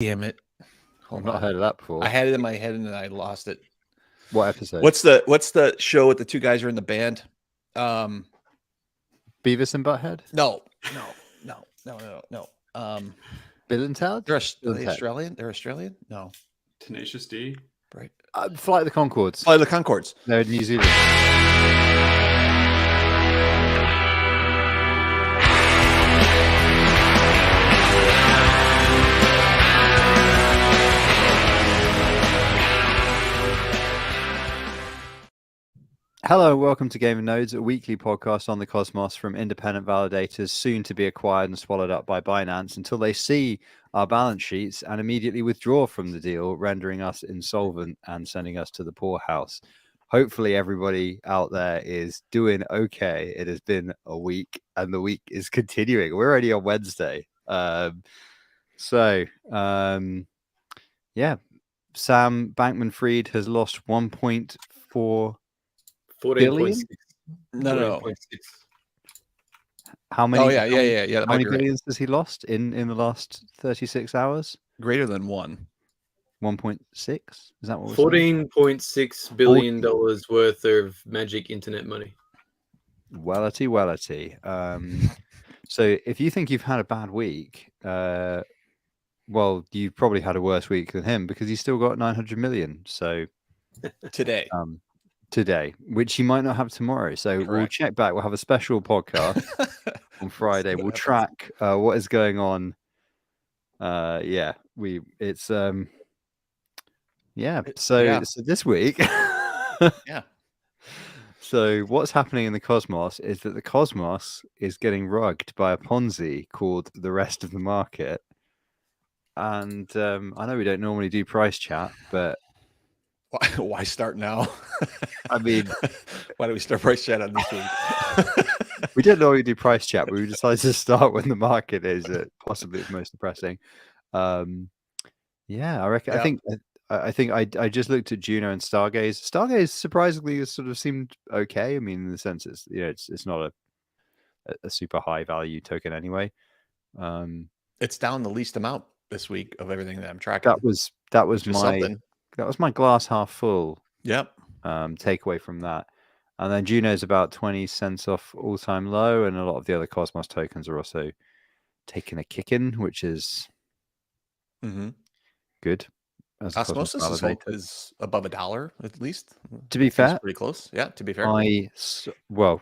Damn it. I've not heard of that before. I had it in my head and then I lost it. What episode? What's the show with the two guys who are in the band? Beavis and Butthead? No. Bill and Ted? They're Australian? They're Australian? No. Tenacious D? Right. Flight of the Conchords. Flight of the Conchords. They're in New Zealand. Hello, welcome to Game of Nodes, a weekly podcast on the Cosmos from independent validators soon to be acquired and swallowed up by Binance until they see our balance sheets and immediately withdraw from the deal, rendering us insolvent and sending us to the poorhouse. Hopefully everybody out there is doing okay. It has been a week and the week is continuing. We're already on Wednesday. Sam Bankman-Fried has lost 1.4 billion? No. How many? Oh, yeah. How many billions has he lost in the last 36 hours? Greater than one. 1.6? Is that what we're saying? $14.6 billion worth of magic internet money. Wellity. So if you think you've had a bad week, well, you've probably had a worse week than him because he's still got 900 million. So today, which he might not have tomorrow. So Correct. We'll check back. We'll have a special podcast on Friday. We'll track what is going on. So this week, yeah. So what's happening in the Cosmos is that the Cosmos is getting rugged by a Ponzi called the rest of the market. And I know we don't normally do price chat, but why start now? I mean, why do we start price chat on this week? We don't normally do price chat, but we decided to start when the market is possibly its most depressing. I reckon. Yeah. I think I just looked at Juno and Stargaze. Stargaze surprisingly has sort of seemed okay. I mean, in the sense it's not a super high value token anyway. It's down the least amount this week of everything that I'm tracking. That was my glass half full. Yep. Takeaway from that. And then Juno's about 20 cents off all-time low, and a lot of the other Cosmos tokens are also taking a kick in, which is good. Cosmos is above $1 at least. To be fair, pretty close. Yeah, to be fair.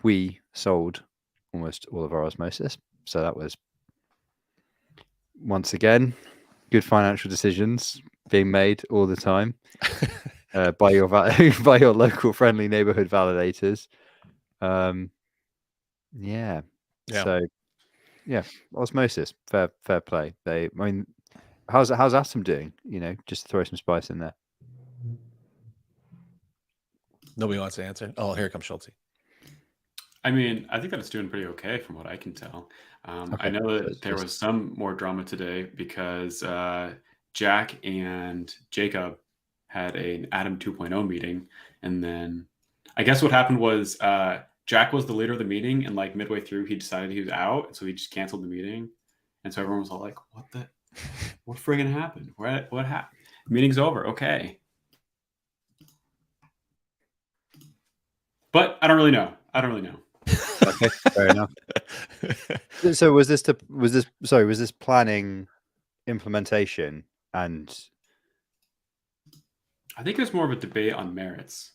We sold almost all of our osmosis, so that was once again good financial decisions being made all the time by your local friendly neighborhood validators. Osmosis, fair play. How's Atom doing? Just throw some spice in there. Nobody wants to answer. Oh, here comes Schulte. I mean, I think that it's doing pretty okay from what I can tell. I know that there was some more drama today because Jack and Jacob had an Atom 2.0 meeting. And then I guess what happened was Jack was the leader of the meeting. And like midway through, he decided he was out. So he just canceled the meeting. And so everyone was all like, what friggin' happened? What happened? Meeting's over. Okay. But I don't really know. Okay, fair enough. So was this planning, implementation, and I think it's more of a debate on merits.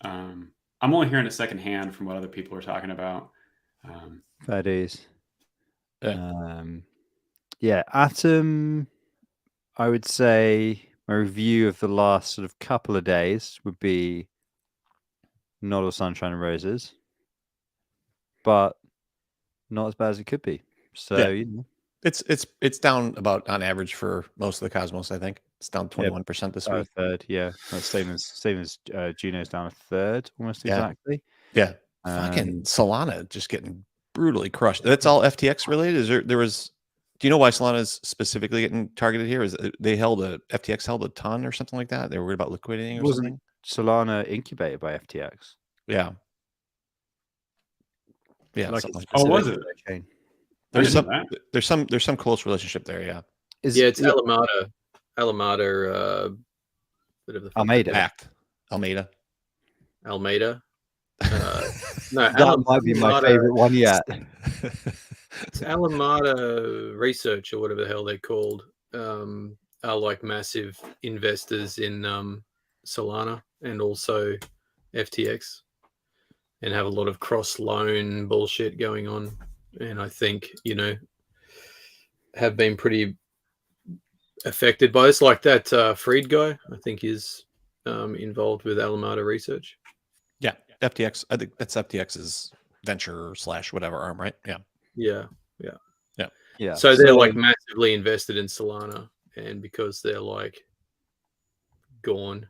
I'm only hearing it secondhand from what other people are talking about. That is, Atom. I would say my review of the last sort of couple of days would be not all sunshine and roses, but not as bad as it could be. So it's down about on average for most of the Cosmos. I think it's down 21% this week. A third, yeah. That's same as Juno's down a third, almost exactly. Yeah, fucking Solana just getting brutally crushed. That's all FTX related. Do you know why Solana is specifically getting targeted here? Is FTX held a ton or something like that? They were worried about liquidating or something. Solana incubated by FTX. Yeah. Was it? There's some close relationship there. Yeah. It's Alameda. Alameda, whatever the fuck Almeida. that Act. Almeida. is. Almeida. No, That might be my favorite one yet. It's Alameda Research or whatever the hell they're called. Are like massive investors in Solana and also FTX, and have a lot of cross loan bullshit going on. And I think, have been pretty affected by this. Like that Freed guy, I think, is involved with Alameda Research. Yeah, FTX. I think that's FTX's venture / whatever arm, right? Yeah. Yeah. So they're like massively invested in Solana, and because they're like gone,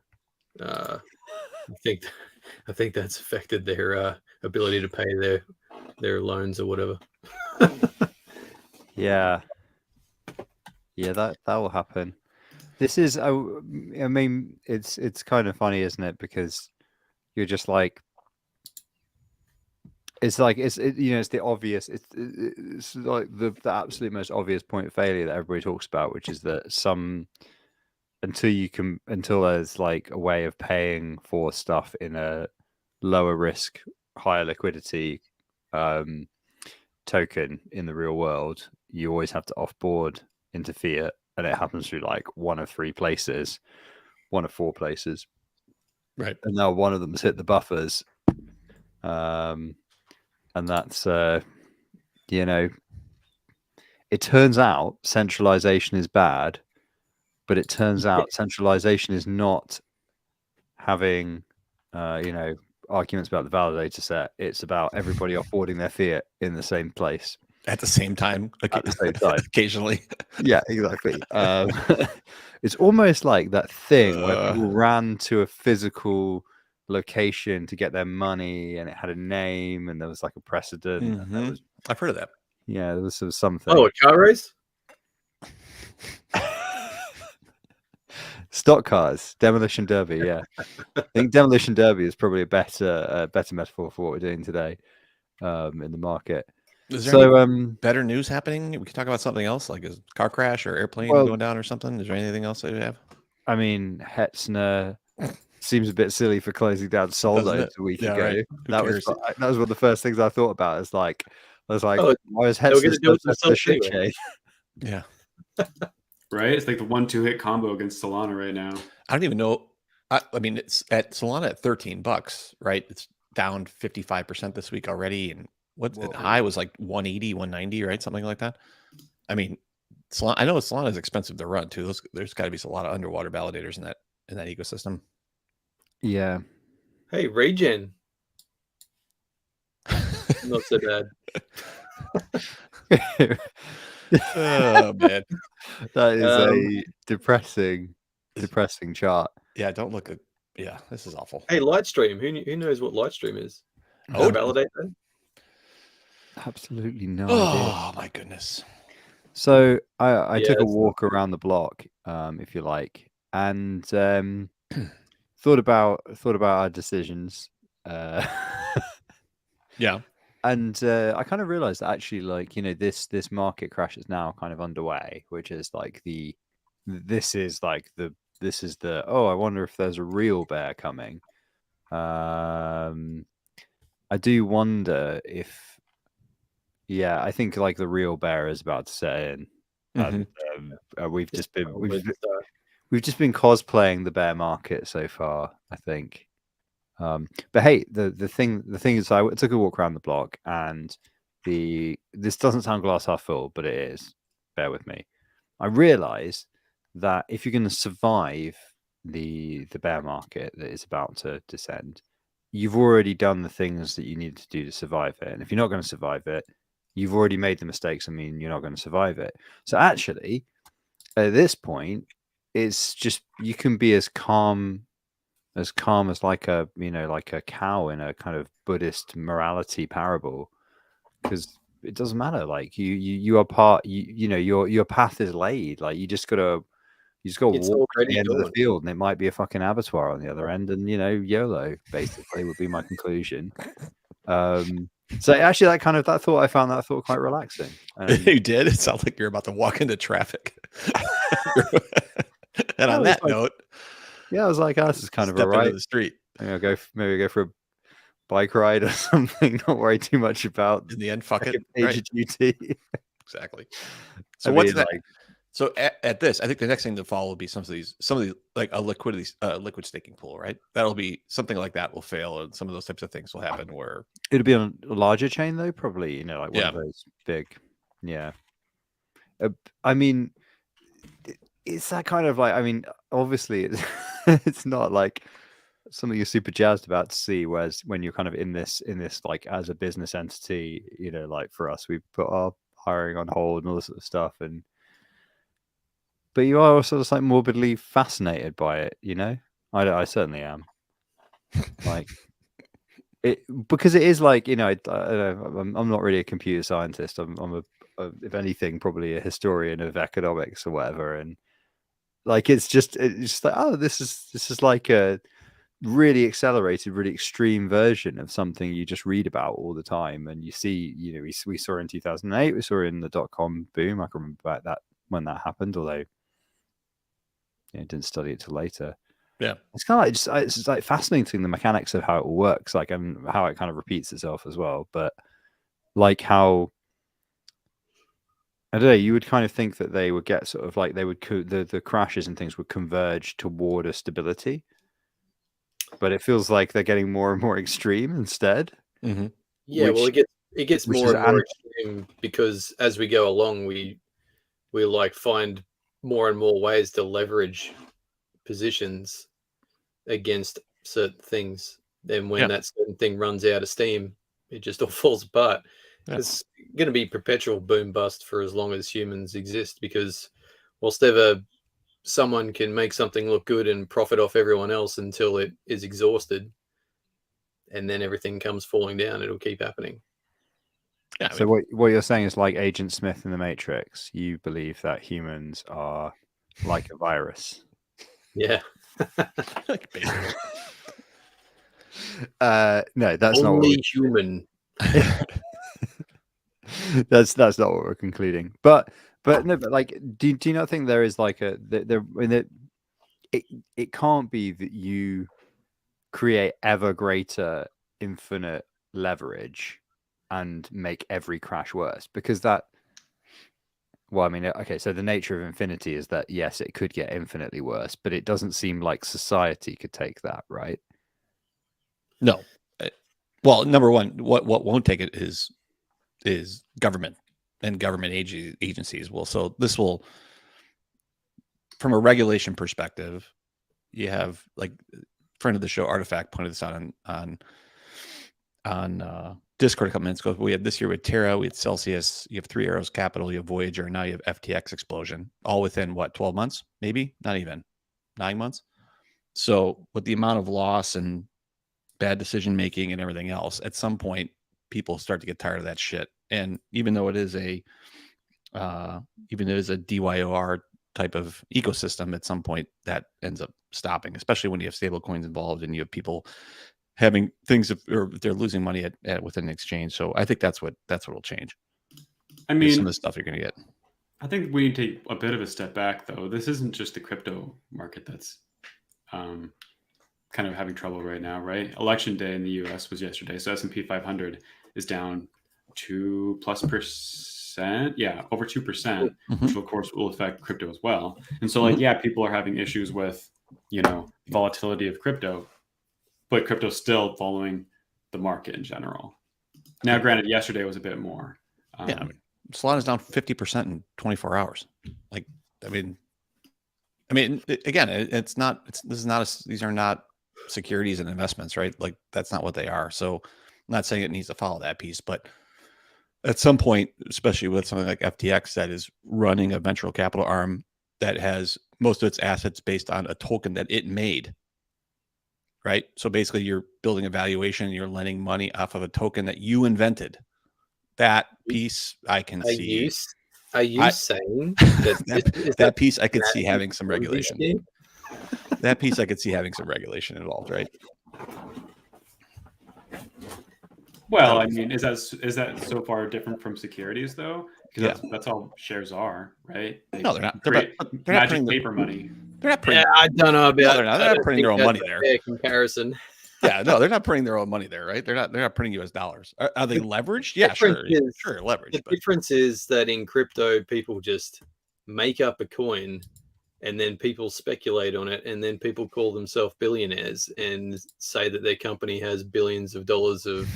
I think that's affected their ability to pay their loans or whatever. Yeah, that will happen. This is, I mean, it's kind of funny, isn't it? Because you're just like, it's the obvious. It's like the absolute most obvious point of failure that everybody talks about, which is that until there's like a way of paying for stuff in a lower risk, higher liquidity token in the real world, you always have to offboard into fiat, and it happens through like one of 4 places, Right. and now one of them's hit the buffers, and that's it turns out centralization is bad, but it turns out centralization is not having arguments about the validator set. It's about everybody offboarding their fiat in the same place At the same time. at the same time. Occasionally. Yeah, exactly. It's almost like that thing where people ran to a physical location to get their money, and it had a name, and there was like a precedent. And there was, I've heard of that. yeah, there was something. Oh, a car race? Stock cars, demolition derby. Yeah, I think demolition derby is probably a better metaphor for what we're doing today in the market. Is there So, any better news happening? We could talk about something else, like a car crash or airplane going down or something. Is there anything else that you have? I mean, Hetzner seems a bit silly for closing down Soldo a week ago. Right. That was one of the first things I thought about. Is like, I was like, Oh, why is they were gonna Hetzner do it such a themselves shit anyway. chain? Yeah. Right? It's like the 1-2 hit combo against Solana right now. I don't even know. I mean, it's at Solana at $13, right? It's down 55% this week already. And the high was like 180, 190, right? Something like that. I mean, Solana, I know Solana is expensive to run too. There's got to be a lot of underwater validators in that ecosystem. Yeah. Hey, Regen. Not so bad. Oh man. That is a depressing chart. Yeah, don't look at. Yeah, this is awful. Hey, Lightstream. Who knows what Lightstream is? Oh, Validate that? Absolutely no idea. Oh my goodness. So I took a it's walk around the block, if you like, and thought about our decisions. Yeah. And I kind of realized that actually, like, this market crash is now kind of underway, which is like this is the I wonder if there's a real bear coming. I do wonder if, I think like the real bear is about to set in. And, we've just been cosplaying the bear market so far, I think. But hey, the thing is, I took a walk around the block, and this doesn't sound glass half full, but it is. Bear with me. I realize that if you're going to survive the bear market that is about to descend, you've already done the things that you need to do to survive it. And if you're not going to survive it, you've already made the mistakes. I mean, you're not going to survive it. So actually, at this point, it's just, you can be as calm as like a cow in a kind of Buddhist morality parable, because it doesn't matter. Like you are part. Your path is laid. Like you just gotta walk to the end of the field, and it might be a fucking abattoir on the other end. And YOLO basically would be my conclusion. So actually, I found that thought quite relaxing. You did? It sounds like you're about to walk into traffic. And on was that like- note, Yeah, I was like, oh, this is kind of step a into right. the street. Maybe go for a bike ride or something. Not worry too much about In the end, fuck it. second page Right, of duty. exactly. So I what's mean, that? like, So at this, I think the next thing to follow will be some of these like a liquid staking pool, right? That'll be something like that will fail, and some of those types of things will happen where it'd be on a larger chain though, probably. Like one of Yeah. those big. Yeah. I mean, it's that kind of like. I mean, obviously, it's it's not like something you're super jazzed about to see. Whereas when you're kind of in this like as a business entity, like for us, we put our hiring on hold and all this sort of stuff, but you are also just like morbidly fascinated by it, I certainly am. Like it, because it is like, I'm not really a computer scientist. I'm if anything, probably a historian of economics or whatever. And like, it's just like, oh, this is like a really accelerated, really extreme version of something you just read about all the time. And you see, we saw in 2008, we saw in the .com boom. I can remember about that when that happened, although didn't study it till later. Yeah, it's kind of like it's like fascinating the mechanics of how it all works, like, and how it kind of repeats itself as well. But like how I don't know, you would kind of think that they would get sort of like they would the crashes and things would converge toward a stability, but it feels like they're getting more and more extreme instead. mm-hmm. Yeah, well, it gets which more is and more extreme because as we go along, we like find more and more ways to leverage positions against certain things. Then when that certain thing runs out of steam, it just all falls apart. Yeah. It's going to be perpetual boom bust for as long as humans exist, because whilst ever someone can make something look good and profit off everyone else until it is exhausted, and then everything comes falling down, it'll keep happening. Yeah, So what you're saying is like Agent Smith in the Matrix. You believe that humans are like a virus. Yeah. like basically. No, that's not what Only human. that's not what we're concluding. But no, but like, do you not think there is like it can't be that you create ever greater infinite leverage and make every crash worse? Because okay, so the nature of infinity is that yes, it could get infinitely worse, but it doesn't seem like society could take that, right? No. Well, number one, what won't take it is government and government agencies will. So this will, from a regulation perspective, you have like friend of the show Artifact pointed this out on Discord a couple minutes ago. We had this year with Terra, we had Celsius, you have Three Arrows Capital, you have Voyager, and now you have FTX Explosion, all within what, 12 months, maybe not even 9 months. So with the amount of loss and bad decision making and everything else, at some point people start to get tired of that shit. And even though it is a DYOR type of ecosystem, at some point that ends up stopping, especially when you have stable coins involved and you have people having things or they're losing money at within an exchange. So I think that's what will change. I mean, some of the stuff you're going to get. I think we need to take a bit of a step back, though. This isn't just the crypto market that's kind of having trouble right now, right? Election day in the US was yesterday, so S&P 500 is down 2+%. Yeah, over 2%, Mm-hmm. which of course will affect crypto as well. And so, like, yeah, people are having issues with, volatility of crypto, but crypto's still following the market in general. Now, granted, yesterday was a bit more. Yeah, I mean, Solana's down 50% in 24 hours. Like, again, these are not securities and investments, right? Like, that's not what they are. So I'm not saying it needs to follow that piece, but at some point, especially with something like FTX that is running a venture capital arm that has most of its assets based on a token that it made, right? So basically you're building a valuation, you're lending money off of a token that you invented. That piece I can see. Are you saying that that piece I could see having some regulation. That piece I could see having some regulation involved, right? Well, I mean, is that so far different from securities though? Because that's all shares are, right? No, they're not. They're not magic paper money. They're not printing. Yeah, I don't know about. they're not. I They're not don't printing their think own that's money a there. fair comparison. Yeah, no, they're not printing their own money there, right? They're not printing U.S. dollars. Are they leveraged? Yeah, sure, The leveraged. But difference is that in crypto, people just make up a coin, and then people speculate on it, and then people call themselves billionaires and say that their company has billions of dollars of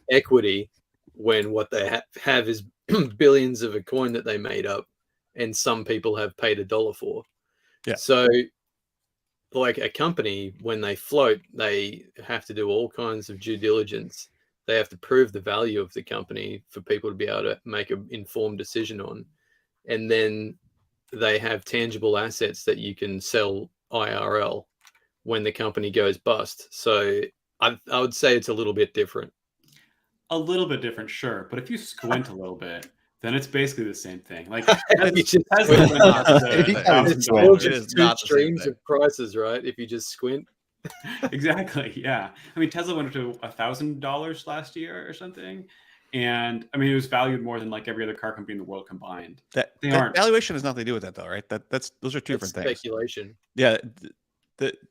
equity, when what they have is billions of a coin that they made up, and some people have paid $1 for. Yeah. So, like a company, when they float, they have to do all kinds of due diligence. They have to prove the value of the company for people to be able to make an informed decision on. And then they have tangible assets that you can sell IRL when the company goes bust. So I would say it's a little bit different. A little bit different, sure. But if you squint a little bit, then it's basically the same thing. Like You just Tesla went up to It's still $1,000. just is two not the same streams thing. of prices, right? If you just squint. Exactly. Yeah. I mean, Tesla went up to $1,000 last year or something. And I mean, it was valued more than like every other car company in the world combined. that aren't. valuation has nothing to do with that, though, right? Those are two It's different things. speculation. Yeah,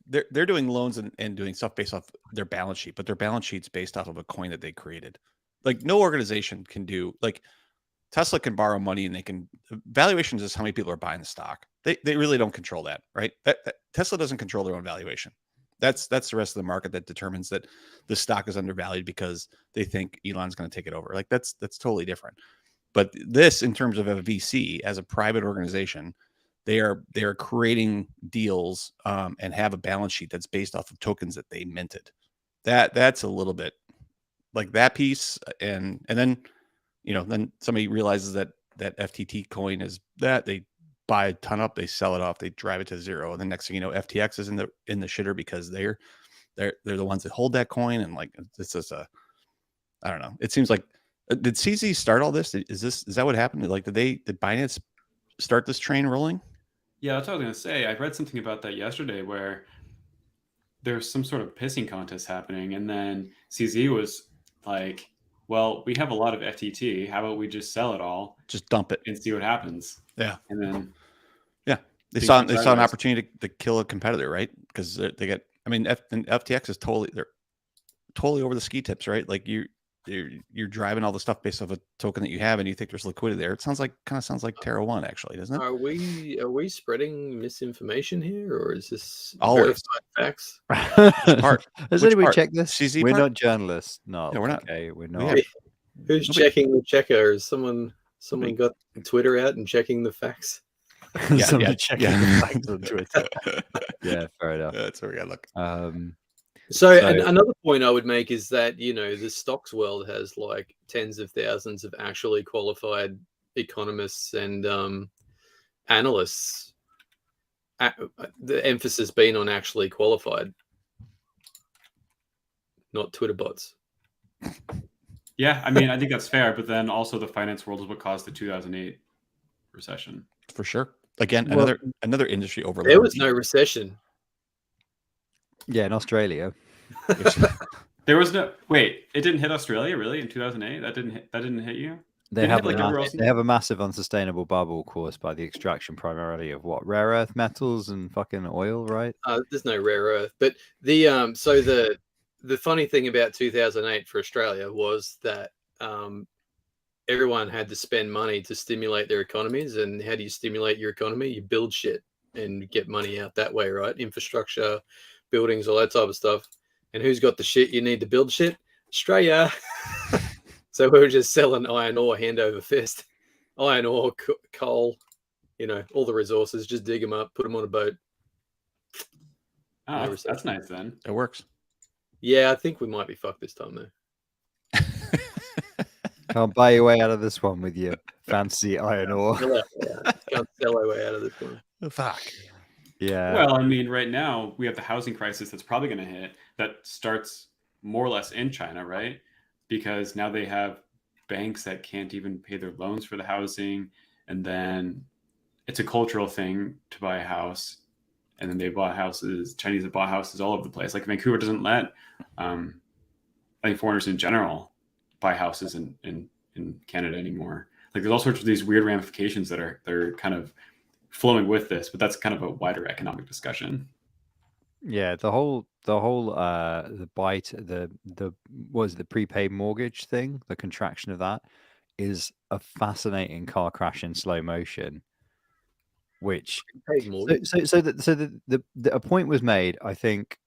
they're doing loans and doing stuff based off their balance sheet, but their balance sheet's based off of a coin that they created. Like no organization can do. Like Tesla can borrow money and they can valuations is how many people are buying the stock. They really don't control that, right? Tesla doesn't control their own valuation. That's the rest of the market that determines that the stock is undervalued because they think Elon's going to take it over. Like that's totally different. But this, in terms of a VC as a private organization, they are creating deals and have a balance sheet that's based off of tokens that they minted. That's a little bit like that piece, and then then somebody realizes that FTT coin is that they buy a ton up, they sell it off, they drive it to zero, and the next thing you know, FTX is in the shitter because they're the ones that hold that coin, and like it's just I don't know. It seems like did CZ start all this? Is that what happened? Like did Binance start this train rolling? Yeah, that's what I was going to say. I read something about that yesterday where there's some sort of pissing contest happening. And then CZ was like, well, we have a lot of FTT. How about we just sell it all? Just dump it and see what happens. Yeah. And then they saw an opportunity to kill a competitor, right? Because they get, I mean, FTX is they're totally over the ski tips, right? Like you're driving all the stuff based off a token that you have, and you think there's liquidity there. It sounds like Terra One, actually, doesn't it? Are we spreading misinformation here, or is this Always facts? Has anybody part? checked this? CZ We're part? not journalists. No, Yeah, we're not. Okay, we're not. Who's checking the checker? Is someone got Twitter out and checking the facts? Somebody checking the facts on Twitter. Yeah, fair enough. That's where we gotta look. So another point I would make is that the stocks world has like tens of thousands of actually qualified economists and analysts. The emphasis being on actually qualified, not Twitter bots. Yeah, I mean, I think that's fair. But then also the finance world is what caused the 2008 recession. For sure. Again, another industry overload. There was no recession. Yeah, in Australia. There was no wait. It didn't hit Australia really in 2008. That didn't hit you. They have a massive unsustainable bubble caused by the extraction primarily of rare earth metals and fucking oil, right? There's no rare earth, but the the funny thing about 2008 for Australia was that everyone had to spend money to stimulate their economies. And how do you stimulate your economy? You build shit and get money out that way, right? Infrastructure, buildings, all that type of stuff. And who's got the shit you need to build shit? Australia. So we were just selling iron ore hand over fist. Iron ore, coal, all the resources, just dig them up, put them on a boat. Oh, that's nice then. It works. Yeah, I think we might be fucked this time though. Can't buy your way out of this one with your fancy iron ore. Can't sell our way out of this one. Fuck. Yeah. Well, I mean, right now we have the housing crisis that's probably going to hit. That starts more or less in China, right? Because now they have banks that can't even pay their loans for the housing, and then it's a cultural thing to buy a house, and then they bought houses. Chinese have bought houses all over the place. Like Vancouver doesn't let, I think foreigners in general buy houses in Canada anymore. Like there's all sorts of these weird ramifications that are kind of flowing with this, but that's kind of a wider economic discussion. Yeah, the prepaid mortgage thing, the contraction of that is a fascinating car crash in slow motion. Which a point was made, I think,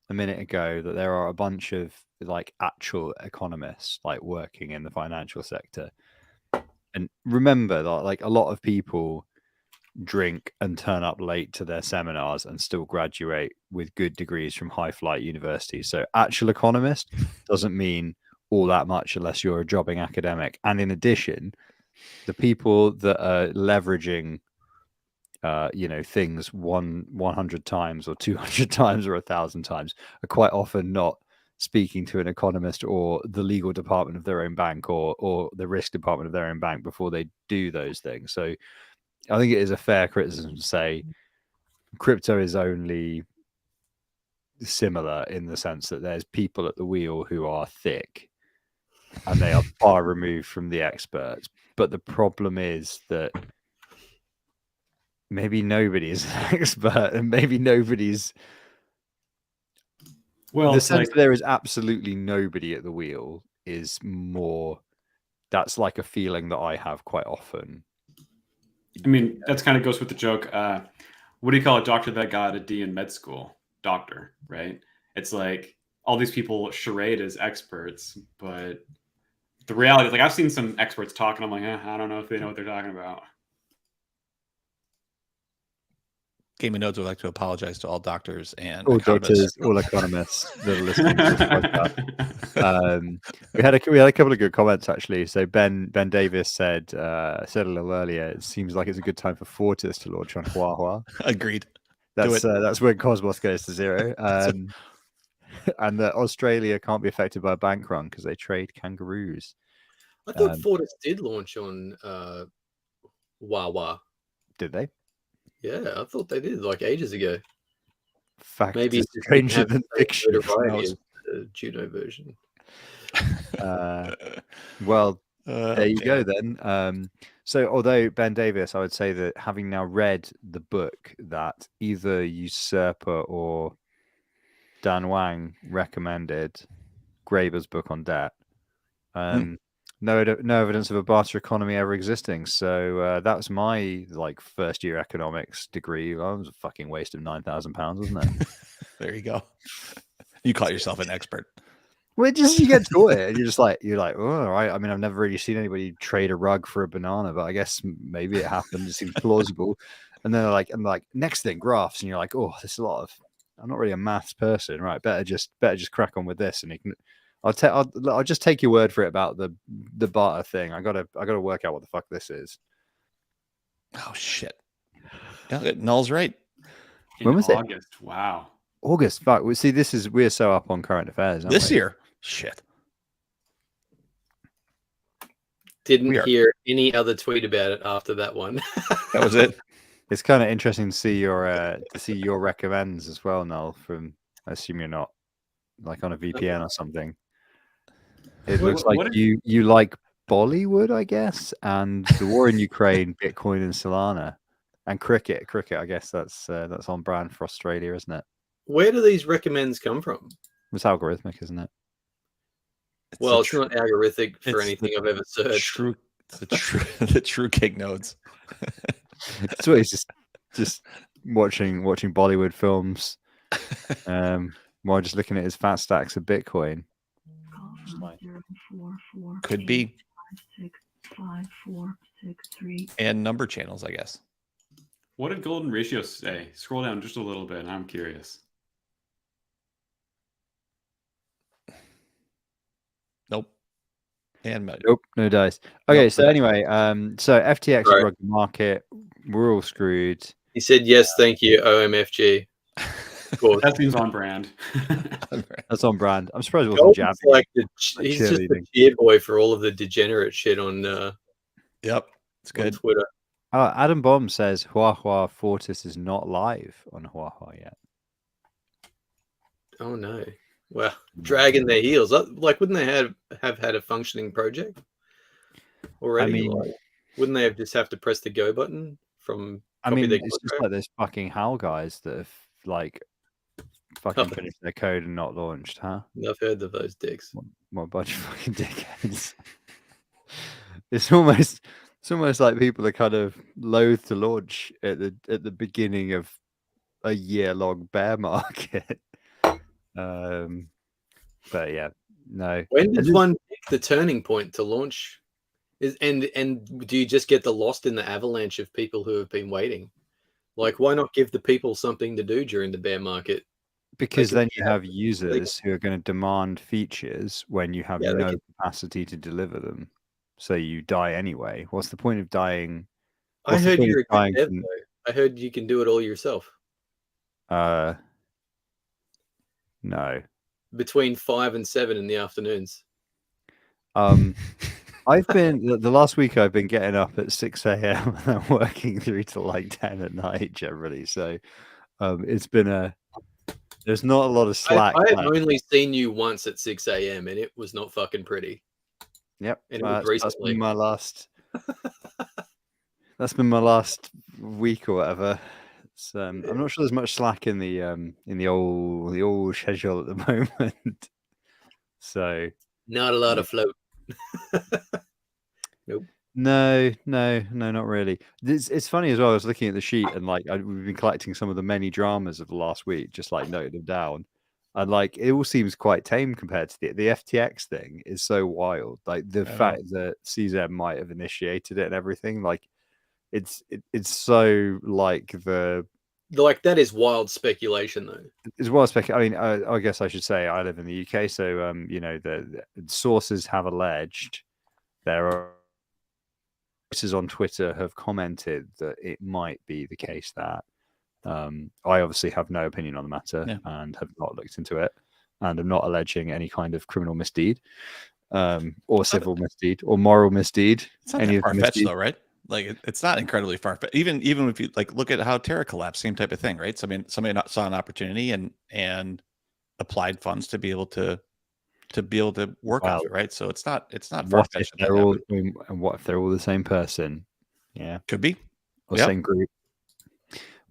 a minute ago, that there are a bunch of like actual economists like working in the financial sector, and remember that like a lot of people drink and turn up late to their seminars and still graduate with good degrees from high flight universities. So actual economist doesn't mean all that much unless you're a jobbing academic. And in addition, the people that are leveraging things 100 times or 200 times or 1,000 times are quite often not speaking to an economist or the legal department of their own bank or the risk department of their own bank before they do those things. So I think it is a fair criticism to say crypto is only similar in the sense that there's people at the wheel who are thick and they are far removed from the experts. But the problem is that maybe nobody is an expert and maybe nobody's... Well, the sense that there is absolutely nobody at the wheel is more... That's like a feeling that I have quite often. I mean, that's kind of goes with the joke. What do you call a doctor that got a D in med school? Doctor, right? It's like all these people charade as experts, but the reality is, like, I've seen some experts talk, and I'm like, I don't know if they know what they're talking about. Gaming Nodes would like to apologize to all doctors and all doctors, all economists that are listening to this podcast. We had a couple of good comments actually. So Ben Davis said a little earlier, it seems like it's a good time for Fortis to launch on Huahua. Agreed. That's when Cosmos goes to zero. And that Australia can't be affected by a bank run because they trade kangaroos. I thought Fortis did launch on Huahua. Did they? Yeah, I thought they did like ages ago. Fact maybe is stranger than fiction. The Juno version. Well, there you go then. So although Ben Davis, I would say that having now read the book that either Usurper or Dan Wang recommended, Graeber's book on debt, no evidence of a barter economy ever existing. So that was my first year economics degree. Well, it was a fucking waste of £9,000, wasn't it? There you go. You call yourself an expert. Well, you get to it, and you're like, oh, all right. I mean, I've never really seen anybody trade a rug for a banana, but I guess maybe it happened. It seems plausible. And then I'm like, next thing, graphs, and you're like, oh, there's a lot of. I'm not really a maths person, right? Better just crack on with this, and you can. I'll just take your word for it about the barter thing. I gotta work out what the fuck this is. Oh shit! Yeah, Null's right. When was August? It? Wow. August. Fuck. See, we're so up on current affairs. This year, shit. Didn't hear any other tweet about it after that one. That was it. It's kind of interesting to see your recommends as well, Null. From I assume you're not on a VPN or something. It looks like you like Bollywood, I guess, and the war in Ukraine, Bitcoin, and Solana, and cricket. Cricket, I guess that's on brand for Australia, isn't it? Where do these recommends come from? It's algorithmic, isn't it? It's not algorithmic for anything I've ever searched. The true King Nodes. So he's just watching Bollywood films, while just looking at his fat stacks of Bitcoin. Could be. And number channels, I guess. What did Golden Ratio say? Scroll down just a little bit. I'm curious. Nope. And nope, no dice. Okay, so anyway, so FTX rug the market. We're all screwed. He said yes, thank you, OMFG. That seems on brand. That's on brand. I'm surprised it wasn't jabbing. He's just the cheer boy for all of the degenerate shit on. Yep, it's good. Twitter. Adam Bomb says Huahua Fortis is not live on Huahua yet. Oh no! Well, dragging their heels. Wouldn't they have had a functioning project already? I mean, wouldn't they just have to press the go button from I copy mean, their it's just contract? like those fucking HAL guys that have like fucking Oh. finished their code and not launched, huh? I've heard of those dicks. What a bunch of fucking dickheads. It's almost like people are kind of loath to launch at the beginning of a year-long bear market. But yeah, no. When And does this- one pick the turning point to launch? And do you just get the lost in the avalanche of people who have been waiting? Like, why not give the people something to do during the bear market? because can then do you that. have users who are going to demand features when you have Yeah, they no can- capacity to deliver them. So you die anyway. What's the point of dying? I What's the heard point you're of a good dying dev, from- though. I heard you can do it all yourself. No. Between 5 and 7 in the afternoons. I've been the last week. I've been getting up at 6 a.m. and I'm working through to like 10 at night generally. So it's been there's not a lot of slack. I've left. only seen you once at 6 a.m. and it was not fucking pretty. Yep, And it was that's recently. been my last. That's been my last week or whatever. It's, I'm not sure there's much slack in the old schedule at the moment. So Not a lot of float. Nope. no, not really. It's funny as well. I was looking at the sheet and like we've been collecting some of the many dramas of the last week, just like noted them down, and like it all seems quite tame compared to the FTX thing is so wild. Like the fact that CZ might have initiated it and everything, like it's so like that is wild speculation, though. as well as I mean, I guess I should say I live in the UK, so you know the sources have alleged there are voices on Twitter have commented that it might be the case that I obviously have no opinion on the matter and have not looked into it, and I'm not alleging any kind of criminal misdeed or civil misdeed or moral misdeed. It's not that far-fetched though, right? Like it's not incredibly far-fetched. Even if you like look at how Terra collapsed, same type of thing, right? So I mean, somebody saw an opportunity and applied funds to be able to work off it, right? So it's not What if far-fetched. they're all and what if they're all the same person? Yeah, Could be. or Yep. same group.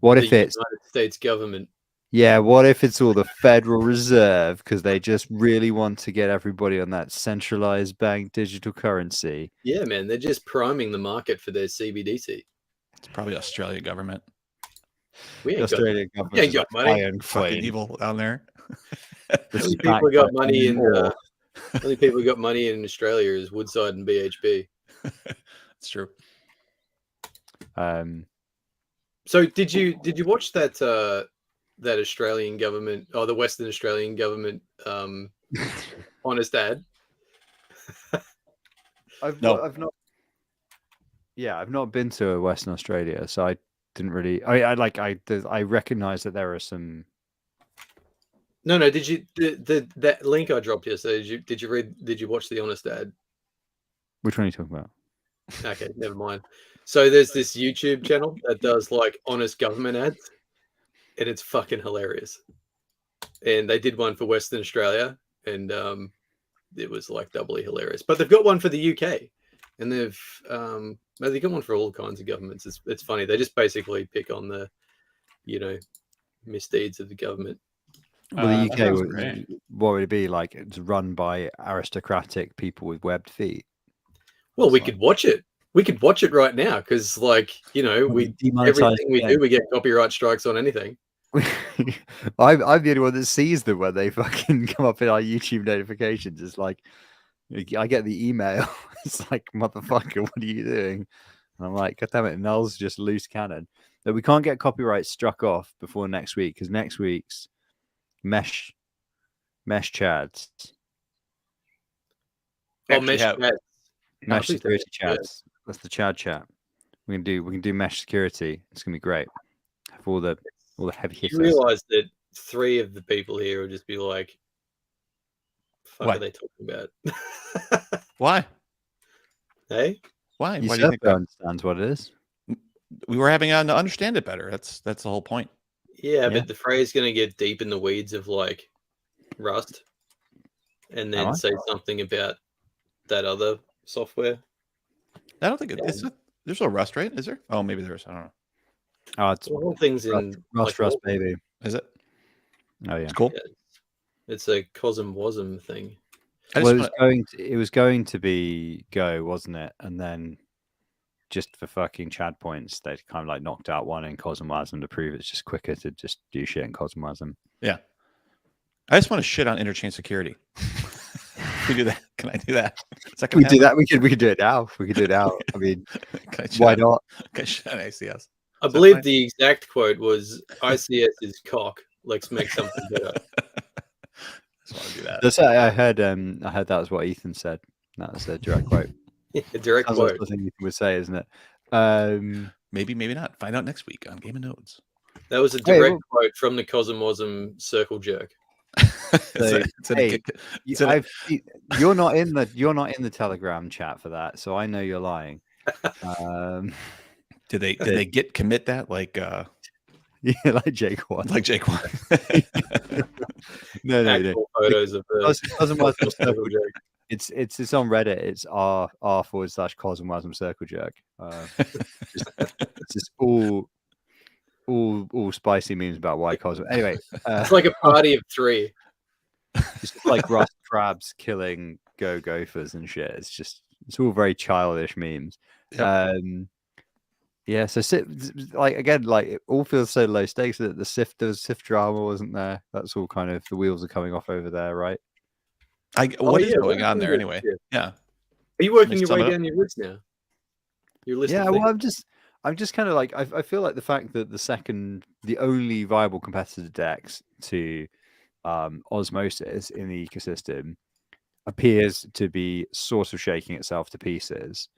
What if it's United States government? Yeah, what if it's all the Federal Reserve because they just really want to get everybody on that centralized bank digital currency? Yeah, man, they're just priming the market for their CBDC. It's probably Australian government. We The ain't got Australian government ain't is got like money. Iron Fucking Queen. evil down there. Only people who got money in only people who got money in Australia is Woodside and BHP. It's true. So did you watch that that Australian government or the Western Australian government honest ad? I've not. Yeah, I've not been to Western Australia, so I didn't really. I recognize that there are some. No. Did you that link I dropped yesterday? Did you watch the honest ad? Which one are you talking about? Okay, never mind. So there's this YouTube channel that does like honest government ads, and it's fucking hilarious. And they did one for Western Australia, and it was like doubly hilarious. But they've got one for the UK, and they've got one for all kinds of governments. It's funny. They just basically pick on the, misdeeds of the government. Well, the that UK sounds would, great. what would it be like? It's run by aristocratic people with webbed feet. Well, we could watch it. We could watch it right now because, everything we do, we get copyright strikes on anything. I'm the only one that sees them when they fucking come up in our YouTube notifications. It's like I get the email. It's like, motherfucker, what are you doing? And I'm like, God damn it, Null's just loose cannon. But we can't get copyright struck off before next week because next week's mesh chads. Mesh security chats. That's the Chad chat. We can do mesh security. It's gonna be great. Have all the heavy hitters. You realize that 3 of the people here will just be like, "Fuck, are they talking about?" Why? Hey, why? You Why do you think that? understands what it is? We were having to understand it better. That's the whole point. Yeah, but the phrase going to get deep in the weeds of like Rust, and then say something about that other software. I don't think there's no Rust, right? Is there? Oh, maybe there is. I don't know. Oh, it's The whole thing's in Rust, like, baby. Is it? Oh yeah. It's cool. yeah, it's a Cosm Wasm thing. I Well, just it was going to be Go, wasn't it? And then just for fucking Chad points, they kind of like knocked out one in Cosmwasm to prove it's just quicker to just do shit in Cosmwasm. yeah. I just want to shit on interchain security. Can we do that? Can I do that? Is that We gonna do happen? that. We could do it now. We could do it now. I mean, Can I shit why on- not? Can I shit on ACS? I that believe fine? the exact quote was ICS is cock. Let's make something better. Just want to do that. That's I heard that was what Ethan said. That was a direct quote. A direct Sounds like quote. something Ethan would say, isn't it? Maybe, maybe not. Find out next week on Game of Nodes. That was a Hey, direct well- quote from the Cosm Wasm circle jerk. You're not in the Telegram chat for that, so I know you're lying. Did they commit that like Yeah, like Jake one. like Jake one? No, Actual photos of the Cosmwasm circle jerk. it's on Reddit. It's r/Cosmwasm circle jerk. It's just all spicy memes about why Cosm. Anyway, It's like a party of three. it's like Rust Crabs killing Gophers and shit. It's all very childish memes. Yep. Yeah, so it all feels so low stakes that the Sif drama wasn't there. That's all kind of the wheels are coming off over there, right? What is yeah, going what on is there it? anyway? Yeah. Are you working Let me your sum way it up. down your list now? Your list. Yeah, of well, things? I'm just kind of like I feel like the fact that the only viable competitor decks to Osmosis in the ecosystem appears to be sort of shaking itself to pieces,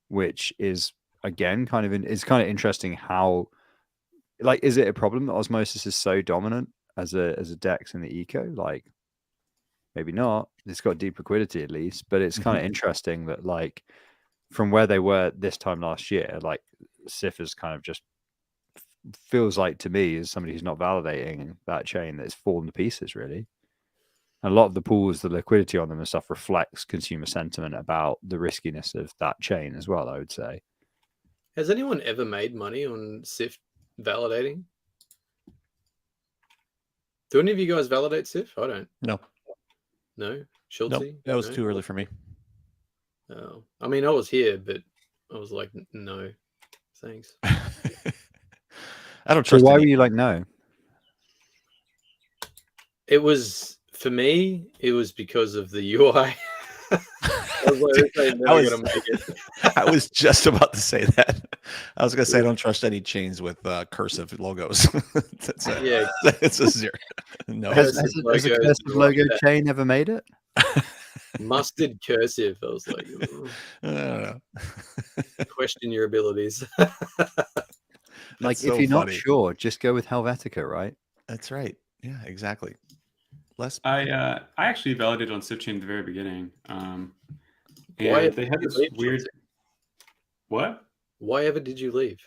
which is again kind of interesting. How like is it a problem that Osmosis is so dominant as a dex in the eco? Like maybe not. It's got deep liquidity at least, but it's kind of interesting that like from where they were this time last year, like Sif is kind of just feels like to me as somebody who's not validating that chain that it's fallen to pieces really. And a lot of the pools, the liquidity on them and stuff reflects consumer sentiment about the riskiness of that chain as well, I would say. Has anyone ever made money on SIF validating? Do any of you guys validate SIF? I don't. No. No? Schultze? No. That was No? too early for me. Oh. I mean, I was here, but I was like, no, thanks. I don't So trust why any- were you like no? It was, for me, it was because of the UI. I was like, okay, Dude, never gonna make it. I was just about to say that. I was going to say I don't trust any chains with cursive logos. That's a, Yeah. it's a zero. No. Has Cursive a logos cursive and logo like that. chain ever made it? Mustard cursive. I was like, I don't know. question your abilities. Like, so if you're not funny. sure, just go with Helvetica, right? That's right. Yeah, exactly. Less. I actually validated on SIFchain at the very beginning. And Why they had did you this leave, weird. Schultze? What? Why ever did you leave?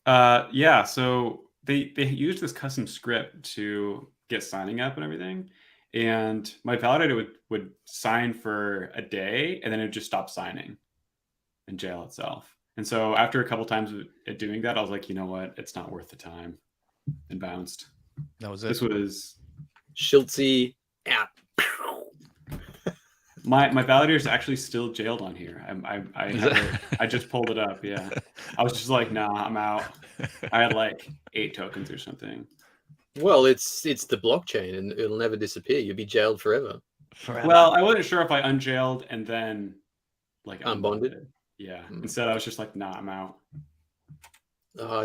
Yeah, so they used this custom script to get signing up and everything. And my validator would sign for a day and then it would just stop signing and jail itself. And so after a couple times of it doing that, I was like, you know what? It's not worth the time, and bounced. That was it. This was Schultze out. my validator is actually still jailed on here. Is it? I just pulled it up. Yeah, I was just like, nah, I'm out. I had like 8 tokens or something. Well, it's the blockchain, and it'll never disappear. You'll be jailed forever. Well, I wasn't sure if I unjailed and then like Unbonded? unbonded. Yeah. Hmm. Instead, I was just like, nah, I'm out.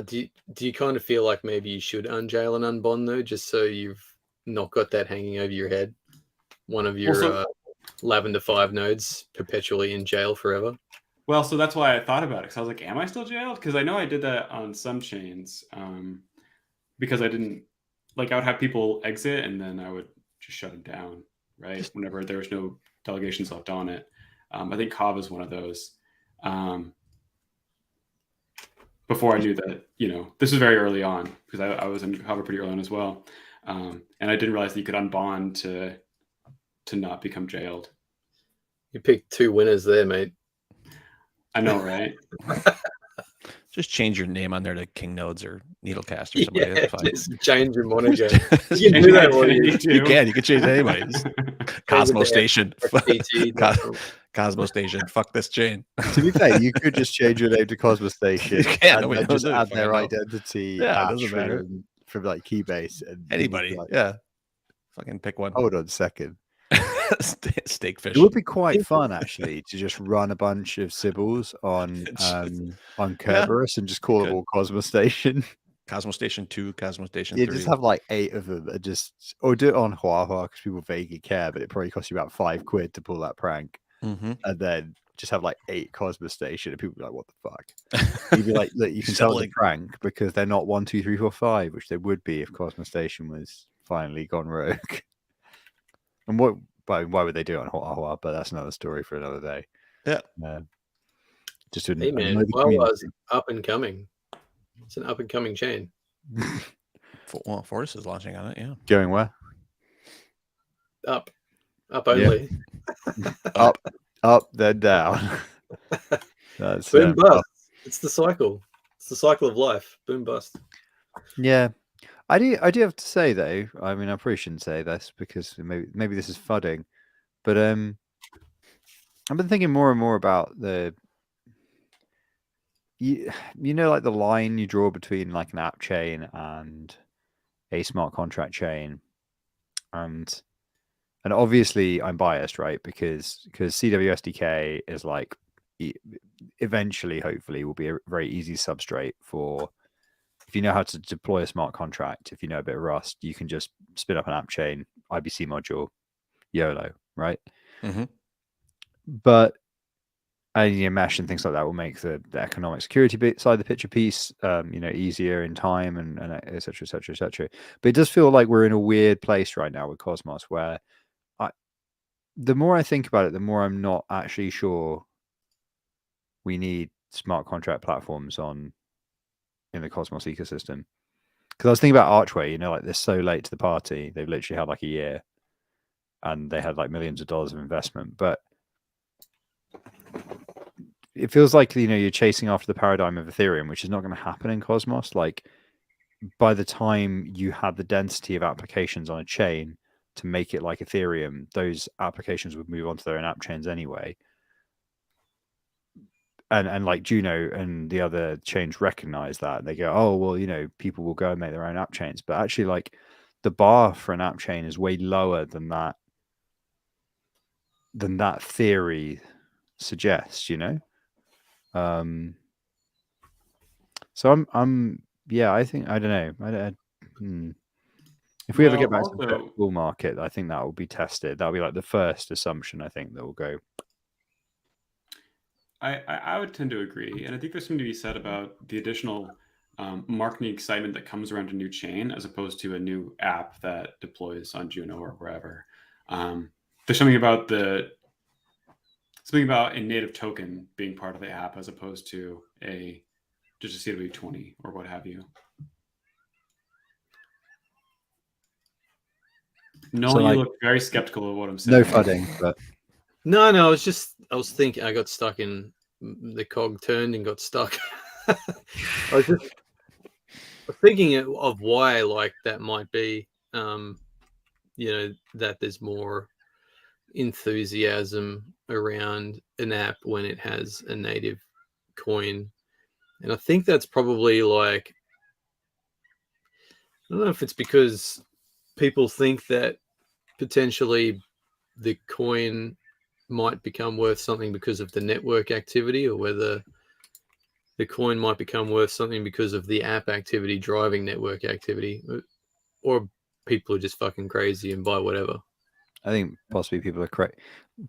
Do you kind of feel like maybe you should unjail and unbond though, just so you've not got that hanging over your head? One of your Also- Lavender 5 nodes perpetually in jail forever. Well, so that's why I thought about it. Because I was like, am I still jailed? Because I know I did that on some chains. Because I didn't like I would have people exit and then I would just shut it down, right? Whenever there was no delegations left on it. I think Kava is one of those. Before I knew that, this was very early on because I was in Kava pretty early on as well. And I didn't realize that you could unbond to not become jailed. You picked 2 winners there, mate. I know, right? Just change your name on there to King Nodes or Needlecast or somebody. Yeah, That's fine. just change your moniker. Just- You can do that while you you can. You can change anybody's. Cosmo to Station. FTT.com. Cosmo Station. Fuck this chain. To be fair, you could just change your name to Cosmos Station You can, and, nobody and knows just who you add their fucking know. identity Yeah, it hash doesn't matter. from like Keybase. And you'd be Anybody. like, Yeah. Fucking pick one. hold on a second. Steakfish. It would be quite fun actually to just run a bunch of Sybils on Kerberos and just call could. them all Cosmos Station. Cosmo Station 2, Cosmo Station You 3. just have like 8 of them and just, or do it on Huahua because people vaguely care, but it probably costs you about £5 to pull that prank. Mm-hmm. And then just have like 8 Cosmos Station and people be like, what the fuck? You'd be like, look, you can tell it's a prank because they're not 1, 2, 3, 4, 5, which they would be if Cosmos Station was finally gone rogue. And why would they do it on Huahua? But that's another story for another day. Yeah. Just to Hey man, annoy the Huahua's up and coming. It's an up and coming chain. community. Well, Fortis is launching on it. Yeah. Going where? Up only. Up, then down. That's Boom bust. It's the cycle. It's the cycle of life. Boom bust. Yeah. I do have to say though, I mean I probably shouldn't say this because maybe this is fudding, but I've been thinking more and more about you know like the line you draw between like an app chain and a smart contract chain, and obviously I'm biased, right? Because CW SDK is like eventually, hopefully, will be a very easy substrate for. If you know how to deploy a smart contract, if you know a bit of Rust, you can just spin up an app chain, IBC module, YOLO, right? Mm-hmm. But mesh and things like that will make the economic security side of the picture piece, easier in time and et cetera, et cetera, et cetera. But it does feel like we're in a weird place right now with Cosmos, where the more I think about it, the more I'm not actually sure we need smart contract platforms in the Cosmos ecosystem. Because I was thinking about Archway, like they're so late to the party. They've literally had like a year and they had like millions of dollars of investment. But it feels like, you're chasing after the paradigm of Ethereum, which is not going to happen in Cosmos. Like by the time you have the density of applications on a chain to make it like Ethereum, those applications would move on to their own app chains anyway. And like Juno and the other chains recognize that. They go, oh, well, people will go and make their own app chains. But actually, like the bar for an app chain is way lower than that theory suggests, So I think, I don't know. If we ever get back to the bull market, I think that will be tested. That'll be like the first assumption, I think, that will go. I would tend to agree. And I think there's something to be said about the additional marketing excitement that comes around a new chain as opposed to a new app that deploys on Juno or wherever. There's something about a native token being part of the app as opposed to just a CW20 or what have you. Noel, you look very skeptical of what I'm saying. No fudding, but No, I was thinking. I got stuck in the cog turned and got stuck. I was thinking of why like that might be. That there's more enthusiasm around an app when it has a native coin, and I think that's probably like, I don't know if it's because people think that potentially the coin might become worth something because of the network activity, or whether the coin might become worth something because of the app activity driving network activity, or people are just fucking crazy and buy whatever. I think possibly people are correct.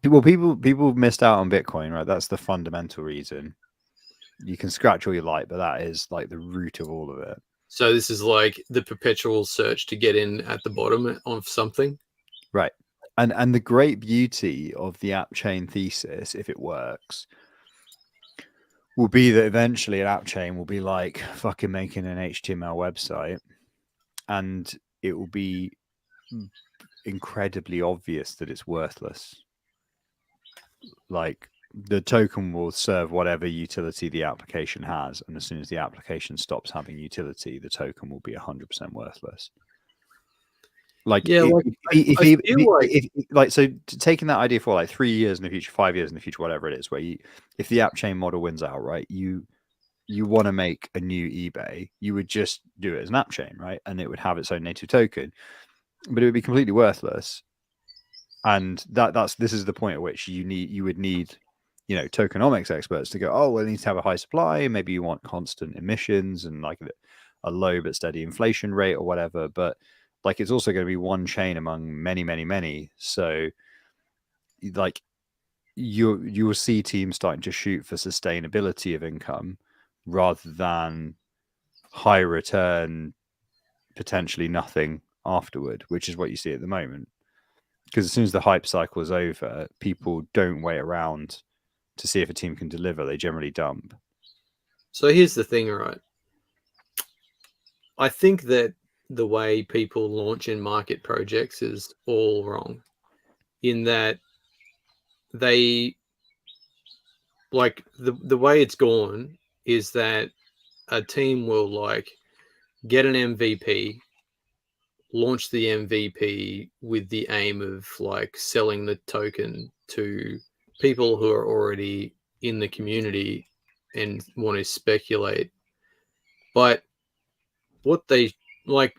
People missed out on Bitcoin, right? That's the fundamental reason. You can scratch all you like, but that is like the root of all of it. So this is like the perpetual search to get in at the bottom of something. Right. And the great beauty of the app chain thesis, if it works, will be that eventually an app chain will be like fucking making an HTML website, and it will be incredibly obvious that it's worthless. Like the token will serve whatever utility the application has, and as soon as the application stops having utility, the token will be 100% worthless. Like, Yeah, like, I feel like so taking that idea for like 3 years in the future, 5 years in the future, whatever it is, where if the app chain model wins out, right, you want to make a new eBay, you would just do it as an app chain, right, and it would have its own native token, but it would be completely worthless. And this is the point at which you would need, tokenomics experts to go, oh, well, it needs to have a high supply, maybe you want constant emissions and like a low but steady inflation rate or whatever, but like it's also going to be one chain among many, many, many. So like you will see teams starting to shoot for sustainability of income rather than high return, potentially nothing afterward, which is what you see at the moment. Because as soon as the hype cycle is over, people don't wait around to see if a team can deliver. They generally dump. So here's the thing, right? I think that the way people launch and market projects is all wrong, in that they, like, the way it's gone is that a team will like get an MVP, launch the MVP with the aim of like selling the token to people who are already in the community and want to speculate. But what they like,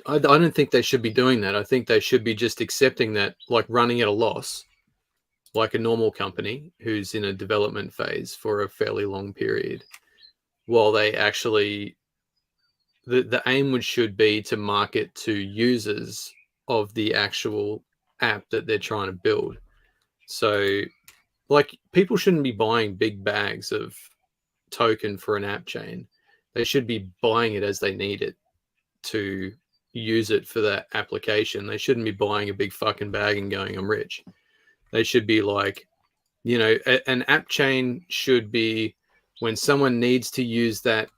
I don't think they should be doing that. I think they should be just accepting that, like running at a loss, like a normal company who's in a development phase for a fairly long period, while they actually, the aim should be to market to users of the actual app that they're trying to build. So like people shouldn't be buying big bags of token for an app chain. They should be buying it as they need it to use it for that application. They shouldn't be buying a big fucking bag and going, I'm rich. They should be like, an app chain should be when someone needs to use that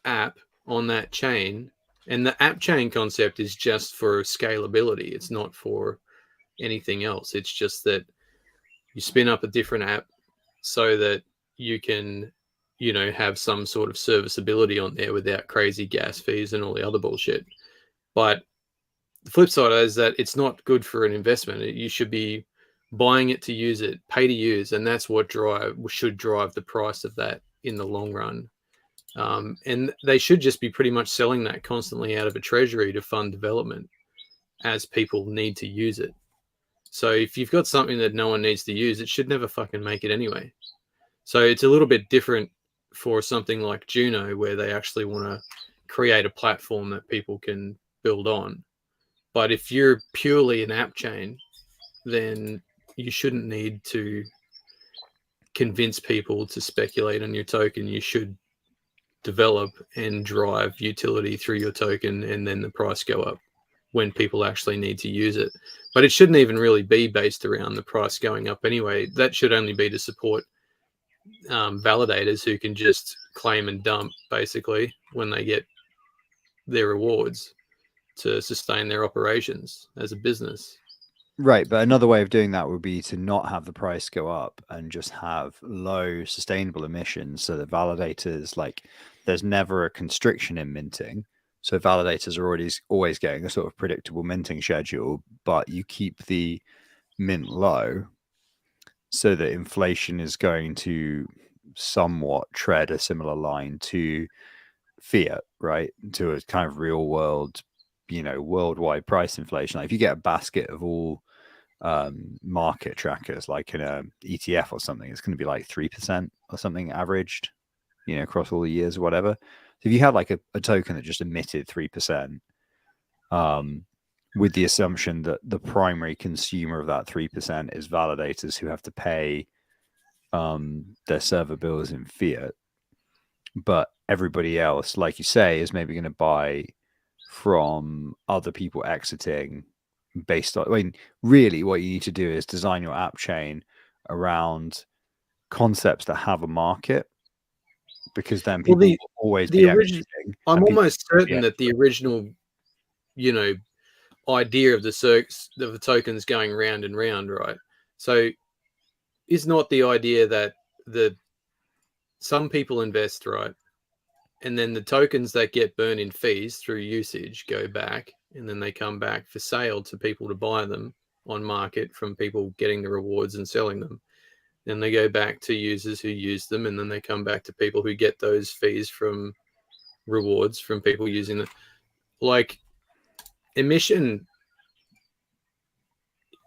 app on that chain. And the app chain concept is just for scalability. It's not for anything else. It's just that you spin up a different app so that you can, have some sort of serviceability on there without crazy gas fees and all the other bullshit. But the flip side is that it's not good for an investment. You should be buying it to use it, pay to use, and that's what should drive the price of that in the long run. And they should just be pretty much selling that constantly out of a treasury to fund development as people need to use it. So if you've got something that no one needs to use, it should never fucking make it anyway. So it's a little bit different for something like Juno, where they actually want to create a platform that people can build on. But if you're purely an app chain, then you shouldn't need to convince people to speculate on your token. You should develop and drive utility through your token, and then the price go up when people actually need to use it. But it shouldn't even really be based around the price going up anyway. That should only be to support validators who can just claim and dump basically when they get their rewards to sustain their operations as a business. Right, but another way of doing that would be to not have the price go up and just have low sustainable emissions, so that validators, like, there's never a constriction in minting. So validators are always getting a sort of predictable minting schedule, but you keep the mint low so that inflation is going to somewhat tread a similar line to fiat, right? To a kind of real world, worldwide price inflation. Like if you get a basket of all market trackers, like in a ETF or something, it's going to be like 3% or something averaged, across all the years or whatever. So if you had like a token that just emitted 3%, with the assumption that the primary consumer of that 3% is validators who have to pay their server bills in fiat, but everybody else, like you say, is maybe going to buy from other people exiting based on, really what you need to do is design your app chain around concepts that have a market, because then people will always be exiting. I'm almost certain that the original, idea of the tokens going round and round, right? So is not the idea that some people invest, right? And then the tokens that get burned in fees through usage go back, and then they come back for sale to people to buy them on market from people getting the rewards and selling them. Then they go back to users who use them, and then they come back to people who get those fees from rewards from people using them. Like emission,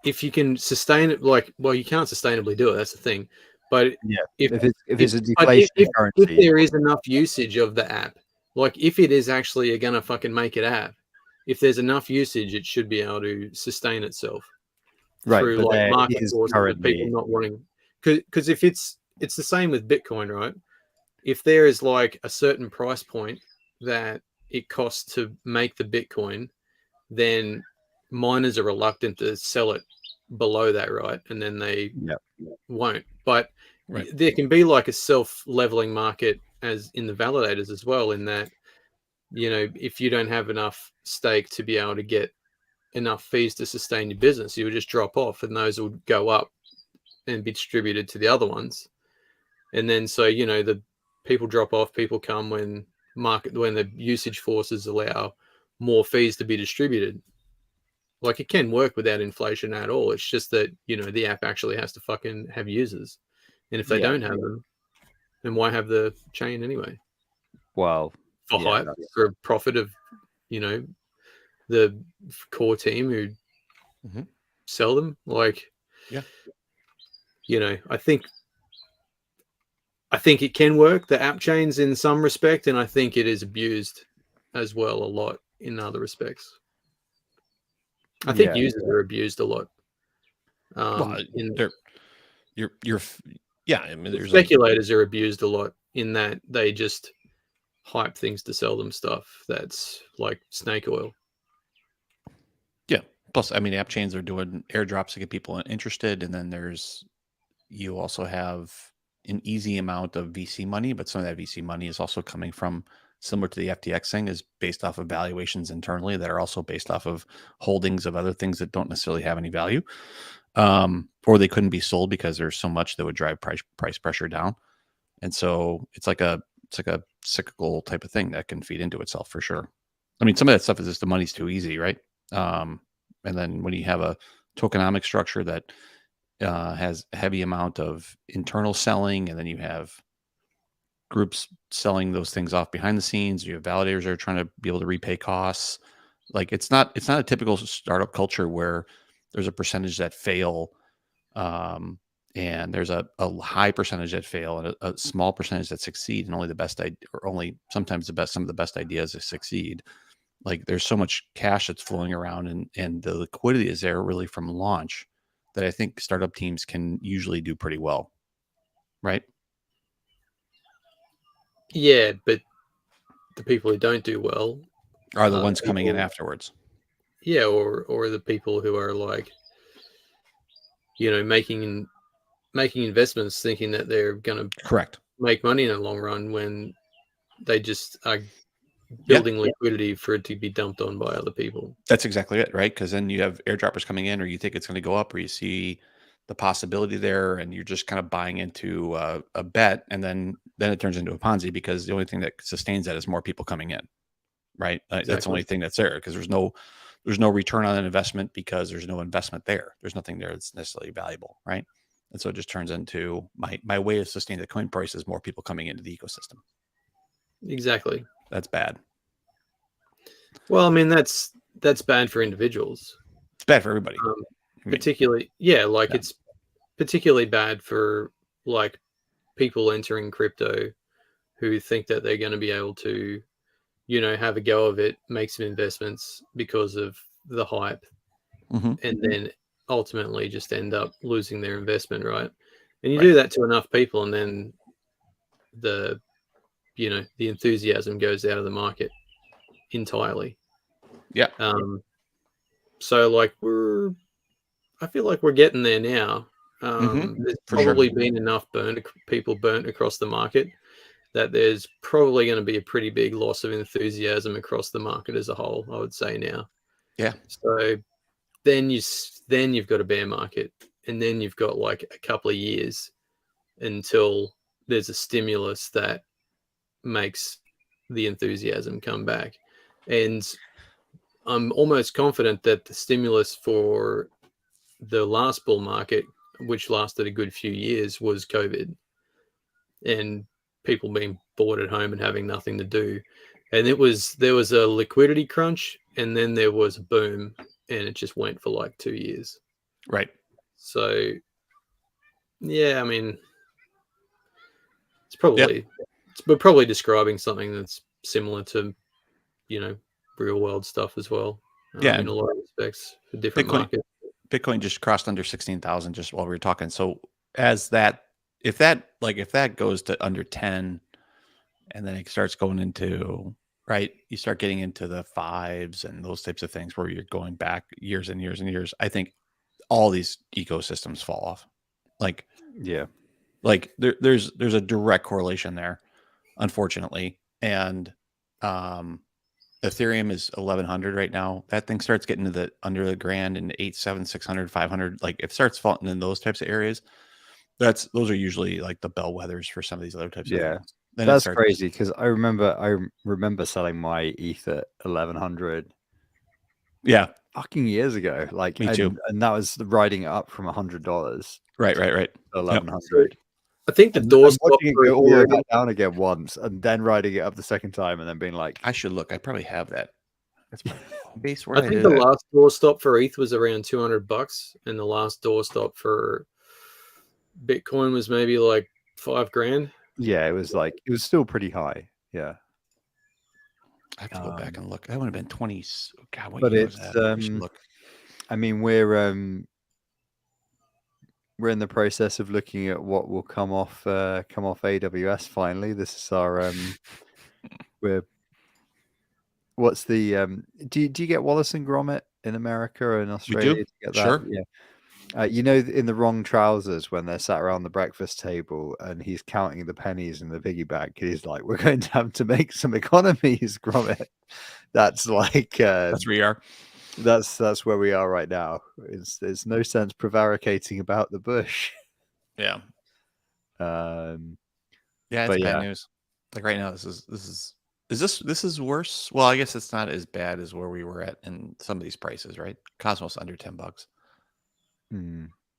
if you can sustain it, you can't sustainably do it. That's the thing. But if it's a deflation currency, if there is enough usage of the app, like if it is actually going to fucking make it app, if there's enough usage, it should be able to sustain itself through like market forces of people not wanting. Because if it's the same with Bitcoin, right? If there is like a certain price point that it costs to make the Bitcoin, then miners are reluctant to sell it below that, right? And then they won't. But there can be like a self-leveling market as in the validators as well, in that, you know, if you don't have enough stake to be able to get enough fees to sustain your business, you would just drop off and those will go up and be distributed to the other ones. And then, so, you know, the people drop off, people come when the usage forces allow more fees to be distributed. Like it can work without inflation at all. It's just that, you know, the app actually has to fucking have users. And if they don't have them, then why have the chain anyway? Well, for hype, for profit of, you know, the core team who sell them. Like, you know, I think it can work, the app chains, in some respect, and I think it is abused as well a lot in other respects. I think users are abused a lot. I mean, there's speculators are abused a lot in that they just hype things to sell them stuff that's like snake oil. Yeah. Plus, I mean, app chains are doing airdrops to get people interested, and then you also have an easy amount of VC money, but some of that VC money is also coming from, similar to the FTX thing, is based off of valuations internally that are also based off of holdings of other things that don't necessarily have any value, or they couldn't be sold because there's so much that would drive price pressure down. And so it's like a cyclical type of thing that can feed into itself for sure. I mean, some of that stuff is just the money's too easy, right? And then when you have a tokenomic structure that has a heavy amount of internal selling, and then you have groups selling those things off behind the scenes, you have validators that are trying to be able to repay costs. Like it's not a typical startup culture where there's a percentage that fail, and there's a high percentage that fail and a small percentage that succeed, and only sometimes some of the best ideas that succeed. Like there's so much cash that's flowing around, and the liquidity is there really from launch, that I think startup teams can usually do pretty well, right? Yeah, but the people who don't do well are the ones coming in afterwards. Yeah, or the people who are like, you know, making investments thinking that they're going to make money in the long run, when they just are building liquidity for it to be dumped on by other people. That's exactly it, right? Because then you have airdroppers coming in, or you think it's going to go up, or you see the possibility there, and you're just kind of buying into a bet, and then it turns into a Ponzi, because the only thing that sustains that is more people coming in, right? Exactly. That's the only thing that's there, because there's no return on an investment, because there's no investment there. There's nothing there that's necessarily valuable, right? And so it just turns into my way of sustaining the coin price is more people coming into the ecosystem. Exactly. That's bad. Well, I mean, that's bad for individuals. It's bad for everybody. Particularly, it's particularly bad for like people entering crypto who think that they're going to be able to, you know, have a go of it, make some investments because of the hype, and then ultimately just end up losing their investment, right? And you do that to enough people, and then the enthusiasm goes out of the market entirely. Yeah. So like I feel like we're getting there now. There's probably been enough people burnt across the market that there's probably going to be a pretty big loss of enthusiasm across the market as a whole, I would say now. Yeah. So then you've got a bear market, and then you've got like a couple of years until there's a stimulus that makes the enthusiasm come back. And I'm almost confident that the stimulus for the last bull market, which lasted a good few years, was COVID and people being bored at home and having nothing to do. And there was a liquidity crunch, and then there was a boom, and it just went for like 2 years. Right. So, yeah, I mean, we're probably describing something that's similar to, real world stuff as well. Yeah. In a lot of respects for different Bitcoin- markets. Bitcoin just crossed under 16,000 just while we were talking. So if that goes to under 10, and then it starts going into, right, you start getting into the 5s and those types of things where you're going back years and years and years, I think all these ecosystems fall off. Like there's a direct correlation there, unfortunately. And Ethereum is 1,100 right now. That thing starts getting to the under the grand and 800, 600, 500. Like if it starts falling in those types of areas, those are usually like the bellwethers for some of these other types of things. Then that's crazy, because I remember selling my ETH at 1,100. Yeah, fucking years ago. Like me too. And that was riding it up from $100. Right. To 1,100. I think the And doors watching it go all the way back down again once, and then riding it up the second time, and then being like, I should look. I probably have that. That's my base. I think the last doorstop for ETH was around $200, and the last doorstop for Bitcoin was maybe like $5,000. yeah, it was still pretty high. Yeah, I have to go back and look. That would have been 20. God, what but year was it's that? We should look. I mean, we're in the process of looking at what will come off AWS finally. This is our what's the do you get Wallace and Gromit in America or in Australia? We do. Do you get that? Sure. Yeah. In The Wrong Trousers, when they're sat around the breakfast table and he's counting the pennies in the piggy bank, he's like, "We're going to have to make some economies, Gromit." That's like That's where you are. That's where we are right now. There's no sense prevaricating about the bush. Yeah. Yeah, It's bad news. Like right now, this is worse. Well, I guess it's not as bad as where we were at in some of these prices, right? Cosmos under $10.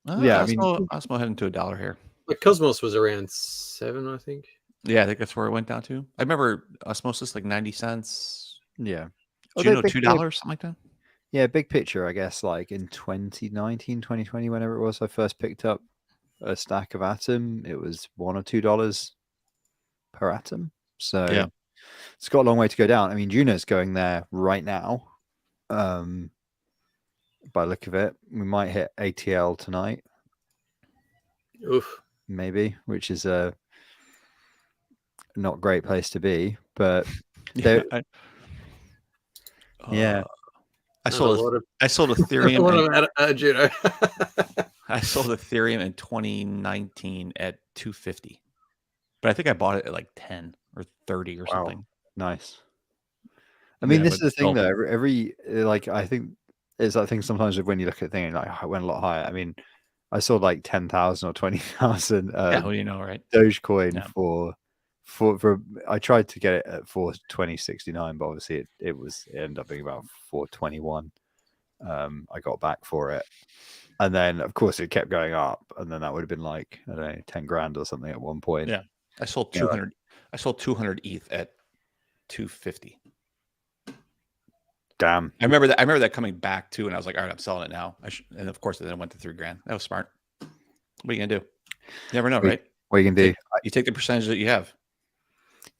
Yeah, Osmo heading to $1 here. Like Cosmos was around 7, I think. Yeah, I think that's where it went down to. I remember Osmosis like 90 cents. Yeah. Juno $2, something like that. Yeah, big picture, I guess, like in 2019, 2020, whenever it was, I first picked up a stack of Atom. It was $1 or $2 per Atom. So yeah, it's got a long way to go down. I mean, Juno's going there right now. By the look of it, we might hit ATL tonight. Oof. Maybe, which is a not great place to be, but yeah. I Sold sold Ethereum. I sold Ethereum in 2019 at 250, but I think I bought it at like 10 or 30 or something. Nice. I mean, Yeah, this is the thing, still- though. Every like, I think it's that thing sometimes when you look at things like I went a lot higher. I mean, I saw like 10,000 or 20,000 yeah, well, you know, right? Dogecoin Yeah. for I tried to get it at 420.69, but obviously it ended up being about 421. I got back for it, and then of course it kept going up, and then that would have been like, I don't know, 10 grand or something at one point. Yeah. I sold 200. I sold 200 ETH at 250. Damn. I remember that coming back too, and I was like, all right, I'm selling it now. And of course, it then went to $3,000. That was smart. What are you gonna do? You never know, right? What you can do? You take the percentage that you have.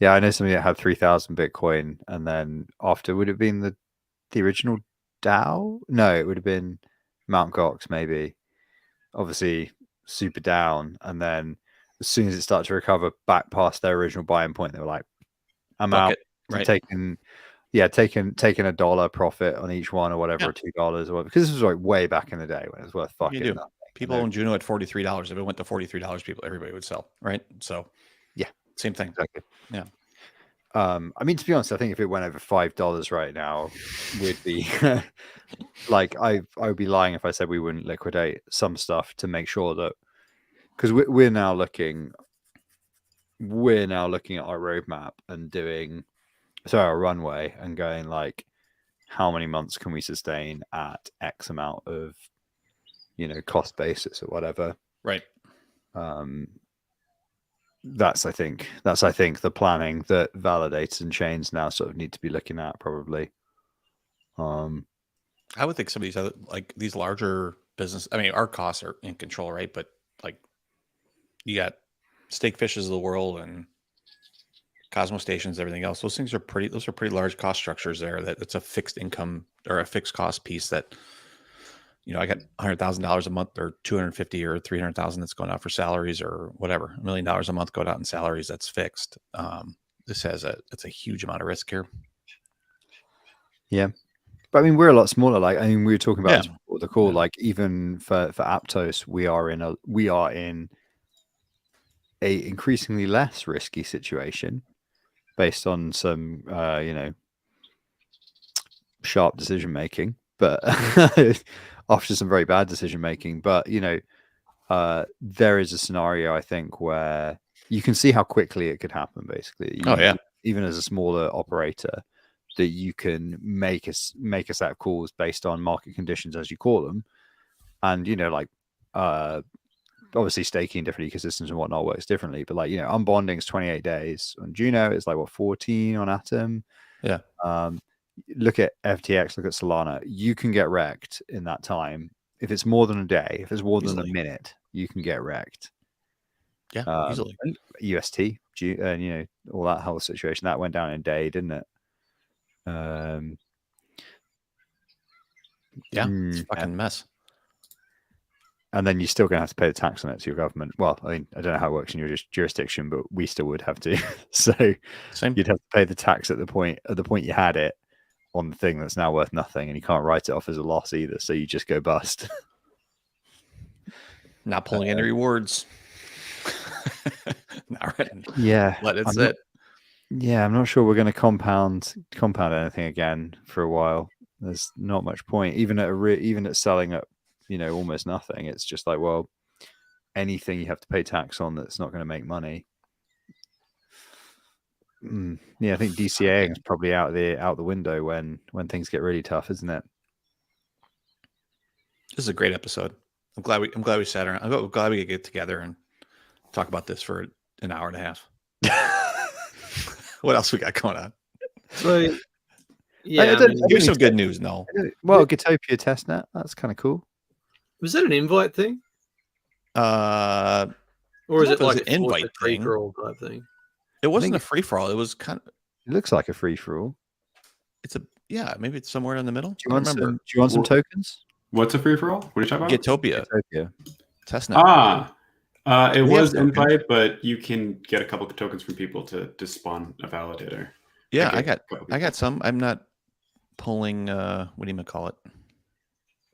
Yeah, I know somebody that had 3,000 Bitcoin, and then after, would it have been the original DAO? No, it would have been Mt. Gox, maybe. Obviously, super down, and then as soon as it started to recover back past their original buying point, they were like, "I'm Fuck out." it. Right. Taking $1 profit on each one or whatever, Yeah. or $2 or whatever, because this was like way back in the day when it was worth fucking do. nothing. People own Juno at $43. If it went to $43, everybody would sell, right? So Yeah. same thing. Exactly. Yeah. I mean, to be honest, I think if it went over $5 right now, we'd be like, I would be lying if I said we wouldn't liquidate some stuff to make sure that, because we're now looking at our roadmap and doing our runway and going like, how many months can we sustain at X amount of, cost basis or whatever. Right. That's I think the planning that validators and chains now sort of need to be looking at probably. I would think some of these other, like these larger business, I mean, our costs are in control, right? But like you got Steakfishes of the world and Cosmo Stations, everything else. Those are pretty large cost structures there. That's a fixed income or a fixed cost piece that, I got $100,000 a month or 250 or 300,000 that's going out for salaries or whatever. $1 million a month going out in salaries. That's fixed. This it's a huge amount of risk here. Yeah. But I mean, we're a lot smaller. Like, I mean, we were talking about this before the call. Yeah. Like, even for Aptos, we are in a increasingly less risky situation based on some, sharp decision making, but after some very bad decision making. But there is a scenario I think where you can see how quickly it could happen. Basically, even as a smaller operator, that you can make a set of calls based on market conditions, as you call them, and obviously staking in different ecosystems and whatnot works differently. But like unbonding is 28 days on Juno. It's like 14 on Atom. Yeah. Look at FTX. Look at Solana. You can get wrecked in that time. If it's more than a day, if it's more than a minute, you can get wrecked. Yeah, easily. UST, and all that whole situation that went down in a day, didn't it? It's a fucking mess. And then you're still going to have to pay the tax on it to your government. Well, I mean, I don't know how it works in your jurisdiction, but we still would have to. So you'd have to pay the tax at the point you had it on the thing that's now worth nothing, and you can't write it off as a loss either. So you just go bust. Not pulling any rewards. Not right. Yeah, Let it sit. Yeah, I'm not sure we're going to compound anything again for a while. There's not much point, even at selling at almost nothing. It's just like, well, anything you have to pay tax on that's not going to make money. Yeah, I think DCAing is probably out the window when things get really tough, isn't it? This is a great episode. I'm glad we sat around. I'm glad we could get together and talk about this for an hour and a half. What else we got going on? So, yeah, give me some good news. No, well, Gitopia testnet, that's kind of cool. Was that an invite thing? Or is it like an invite free for all type thing? It wasn't a free for all. It was kind of. It looks like a free for all. Maybe it's somewhere in the middle. Do you want some tokens? What's a free for all? What are you talking about? Gitopia. Testnet. It was invite, but you can get a couple of tokens from people to spawn a validator. Yeah, I got some. I'm not pulling what do you call it?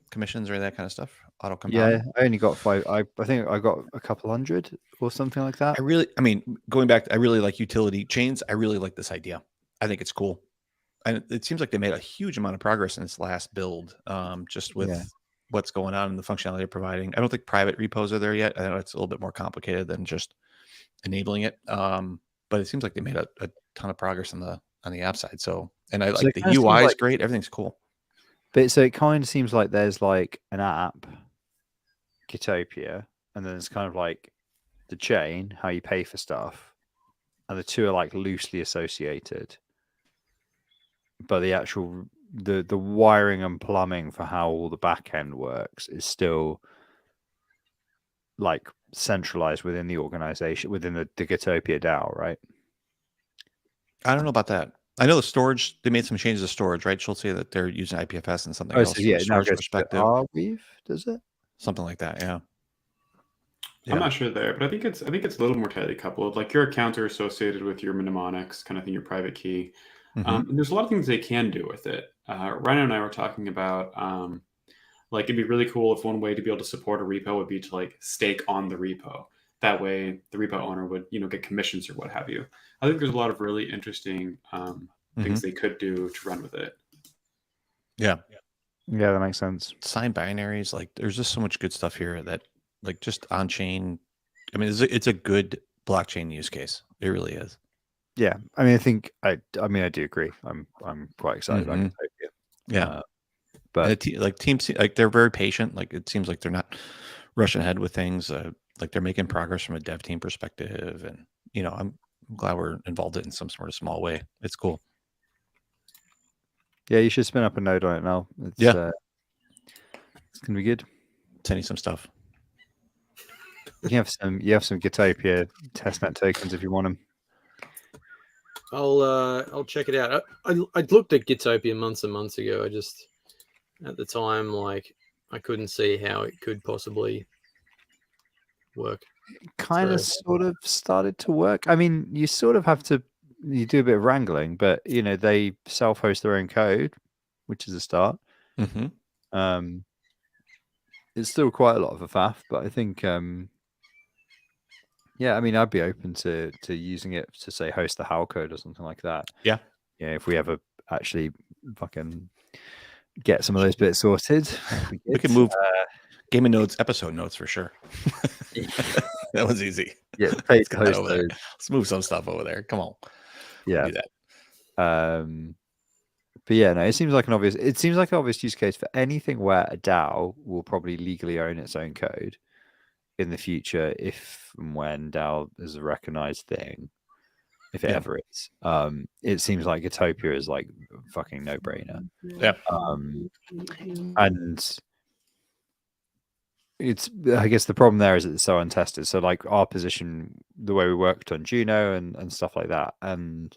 Commissions or that kind of stuff. Auto compound. Yeah, I only got 5. I think I got a couple hundred or something like that. Going back, I really like utility chains. I really like this idea. I think it's cool. And it seems like they made a huge amount of progress in its last build, just with what's going on and the functionality they're providing. I don't think private repos are there yet. I know it's a little bit more complicated than just enabling it. But it seems like they made a ton of progress on the app side. So, and I like the UI is great. Everything's cool. But so it kind of seems like there's like an app, Gitopia, and then it's kind of like the chain, how you pay for stuff, and the two are like loosely associated. But the actual the wiring and plumbing for how all the back end works is still like centralized within the organization, within the Gitopia DAO, right? I don't know about that. I know the storage, they made some changes to storage, right? She'll say that they're using IPFS and something else. So yeah, from a storage perspective. Arweave, does it? Something like that, yeah. I'm not sure there, but I think it's a little more tightly coupled. Like your accounts are associated with your mnemonics, kind of thing, your private key. And there's a lot of things they can do with it. Rhino and I were talking about like it'd be really cool if one way to be able to support a repo would be to like stake on the repo. That way the repo owner would, get commissions or what have you. I think there's a lot of really interesting things Mhm. they could do to run with it. Yeah. Yeah, that makes sense. Sign binaries, like there's just so much good stuff here that like just on chain. I mean, it's a good blockchain use case. It really is. Yeah, I mean, I do agree. I'm quite excited about Mhm. Utopia. Yeah. Uh, And but teams, like they're very patient. Like it seems like they're not rushing ahead with things. Like they're making progress from a dev team perspective, and I'm glad we're involved in some sort of small way. It's cool. yeah, you should spin up a node on it now. It's Yeah. it's gonna be good. Send you some stuff. You have some Gitopia testnet tokens if you want them. I'll check it out. I looked at Gitopia months and months ago. I just at the time like I couldn't see how it could possibly work. Kind of So- sort of started to work. I mean, you sort of have to do a bit of wrangling, but they self-host their own code, which is a start. Mm-hmm. It's still quite a lot of a faff, but I think yeah, I mean, I'd be open to using it to say host the HAL code or something like that. Yeah. Yeah, if we ever actually fucking get some of those bits sorted, We can move Game of Nodes episode notes for sure. That was easy. Yeah, pay to Get that host over there. those. Let's move some stuff over there. Come on. Yeah. Do that. But yeah, no, it seems like an obvious use case for anything where a DAO will probably legally own its own code in the future, if and when DAO is a recognized thing, if it Yeah. ever is. It seems like Utopia is like a fucking no-brainer. Yeah. And I guess the problem there is that it's so untested. So like our position, the way we worked on Juno and stuff like that, and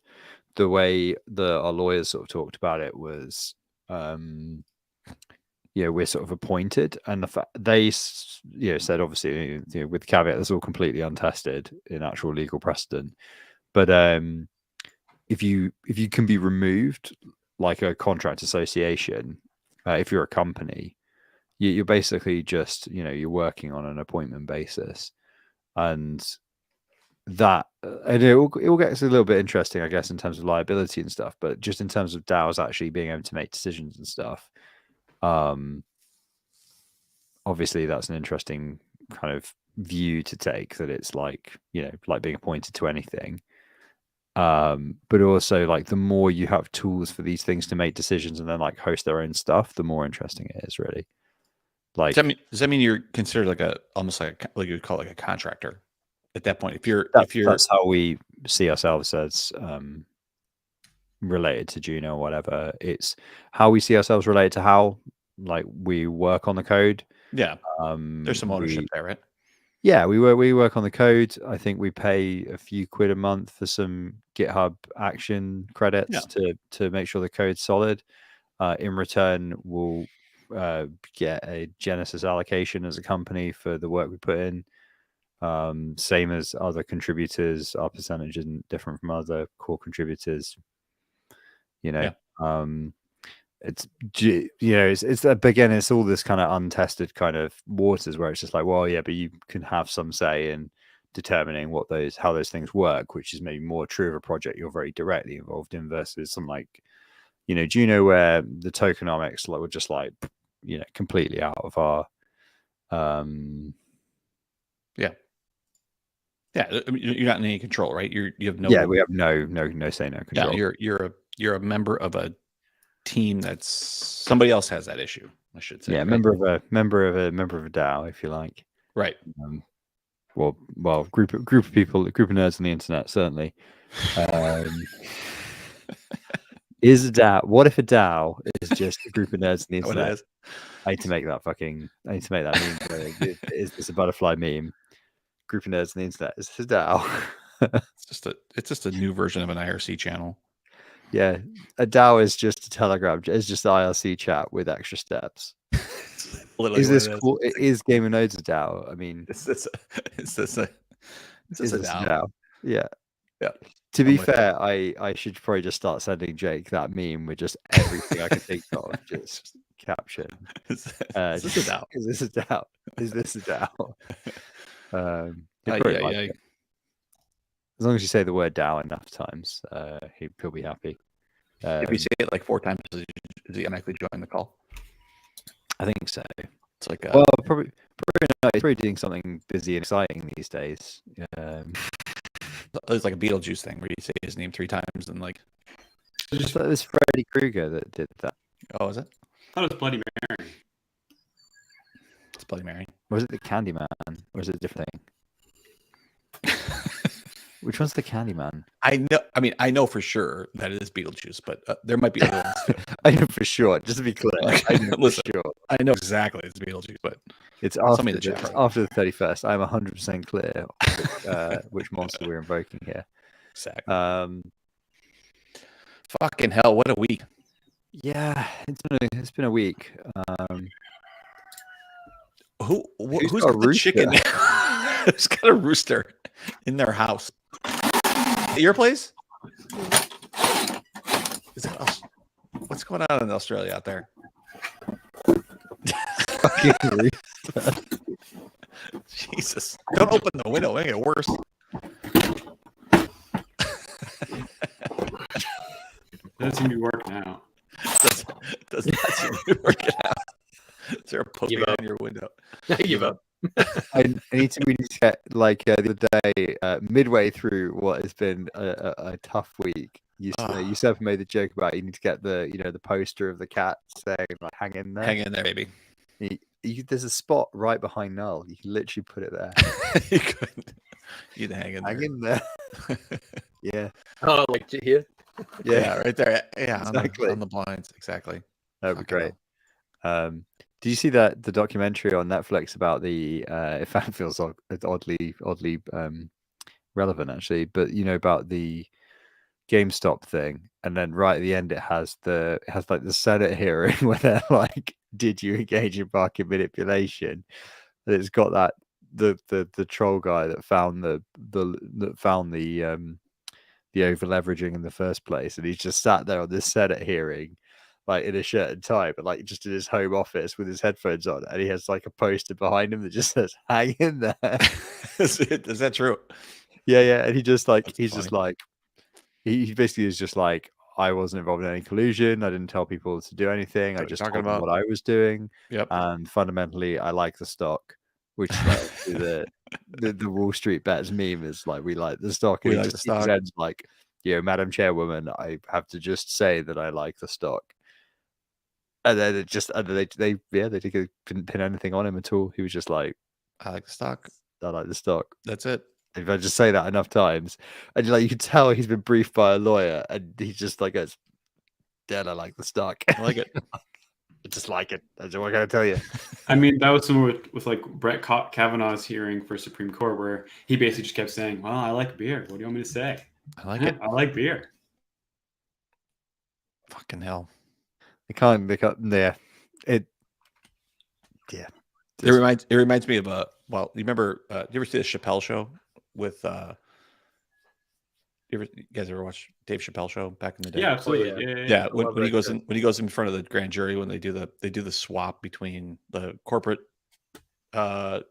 the way our lawyers sort of talked about it was, we're sort of appointed, and the fact they said obviously with caveat that's all completely untested in actual legal precedent. But if you can be removed like a contract association, if you're a company, you're basically just you're working on an appointment basis, and that and it will get a little bit interesting, I guess, in terms of liability and stuff. But just in terms of DAOs actually being able to make decisions and stuff, obviously that's an interesting kind of view to take, that it's like like being appointed to anything. But also like the more you have tools for these things to make decisions and then like host their own stuff, the more interesting it is, really. Like, does that mean you're considered like almost like you'd call it like a contractor at that point? that's how we see ourselves as related to Juno or whatever. It's how we see ourselves related to how like we work on the code. Yeah. There's some ownership there, right? Yeah, we work on the code. I think we pay a few quid a month for some GitHub action credits to make sure the code's solid. In return, we'll get a Genesis allocation as a company for the work we put in. Same as other contributors, our percentage isn't different from other core contributors. It's again, it's all this kind of untested kind of waters where it's just like, well, yeah, but you can have some say in determining how those things work, which is maybe more true of a project you're very directly involved in versus some like Juno, where the tokenomics were just like completely out of our Yeah, I mean, you're not in any control, right? You have no. Yeah, we have no say, no control. Yeah, you're a member of a team that's somebody else has that issue, I should say. Yeah, right? member of a DAO, if you like. Right. Well, group of people, group of nerds on the internet, certainly. Is a DAO? What if a DAO is just a group of nerds on the internet? I need to make that meme. Is this a butterfly meme? Group of nerds on the internet. Is this a DAO? It's just a new version of an IRC channel. Yeah, a DAO is just a Telegram. It's just IRC chat with extra steps. Is this cool? Is Game of Nodes a DAO? I mean, is this a DAO? Yeah. Yeah. To be fair, I should probably just start sending Jake that meme with just everything I can think of. Just caption. Is this a DAO? Is this a DAO? Is this a DAO? As As long as you say the word DAO enough times, he'll be happy. If you say it like 4 times, does he automatically join the call? I think so. It's like Well, probably no, he's probably doing something busy and exciting these days. it's like a Beetlejuice thing where you say his name 3 times and like. I thought it was Freddy Krueger that did that. Oh, is it? I thought it was Bloody Mary. It's Bloody Mary. Or is it the Candyman? Or is it a different thing? Which one's the Candyman? I know for sure that it is Beetlejuice, but there might be other ones too. I know for sure. Just to be clear, I know Listen, for sure. I know exactly it's Beetlejuice, but It's after, Somebody in the chat it's room. after the 31st. I'm 100% clear which monster we're invoking here. exactly. Fucking hell! What a week. Yeah, it's been a week. Who's got a got the rooster? chicken? Who's got a rooster in their house? At your place? What's going on in Australia out there? Fucking rooster. Jesus! Don't open the window. Make it worse. Doesn't seem to be working out. Does not seem to be working out. Is there a poke Give up. on your window? I give up. We need to get the other day, midway through what has been a tough week. Yusuf made the joke about you need to get the poster of the cat saying like hang in there. Hang in there, baby. There's a spot right behind Null. You can literally put it there. You couldn't. You'd hang in there. Hang in there. Yeah. Oh, like here. Yeah, right there. Yeah, Exactly. on the blinds. Exactly. That'd be Fucking great. Did you see the documentary on Netflix about the it feels oddly relevant actually, but about the GameStop thing, and then right at the end it has like the Senate hearing where they're like, did you engage in market manipulation? And it's got that the troll guy that found the over leveraging in the first place, and he's just sat there on this Senate hearing like in a shirt and tie, but like just in his home office with his headphones on, and he has like a poster behind him that just says hang in there. Is that true? Yeah, and he just like That's he's funny. just like he basically is just like, I wasn't involved in any collusion, I didn't tell people to do anything, I What just you're told talking them about. what I was doing, Yep. and fundamentally I like the stock, which is like the Wall Street Bets meme is like, we like the stock, and We he like just the stock. ends like, Madam Chairwoman, I have to just say that I like the stock. And then they didn't pin anything on him at all. He was just like, I like the stock. I like the stock. That's it. If I just say that enough times, and like you can tell he's been briefed by a lawyer, and he just like goes, "Dad, I like the stock. I like it. I just like it. That's what I gotta tell you." I mean, that was similar with like Brett Kavanaugh's hearing for Supreme Court, where he basically just kept saying, "Well, I like beer. What do you want me to say? I like it. I like beer." Fucking hell. They can't. Yeah. It It reminds me of you remember you ever see the Chappelle show with you guys ever watch Dave Chappelle show back in the day? Yeah, absolutely. yeah. Yeah, I love when he that goes in front of the grand jury, when they do the swap between the corporate the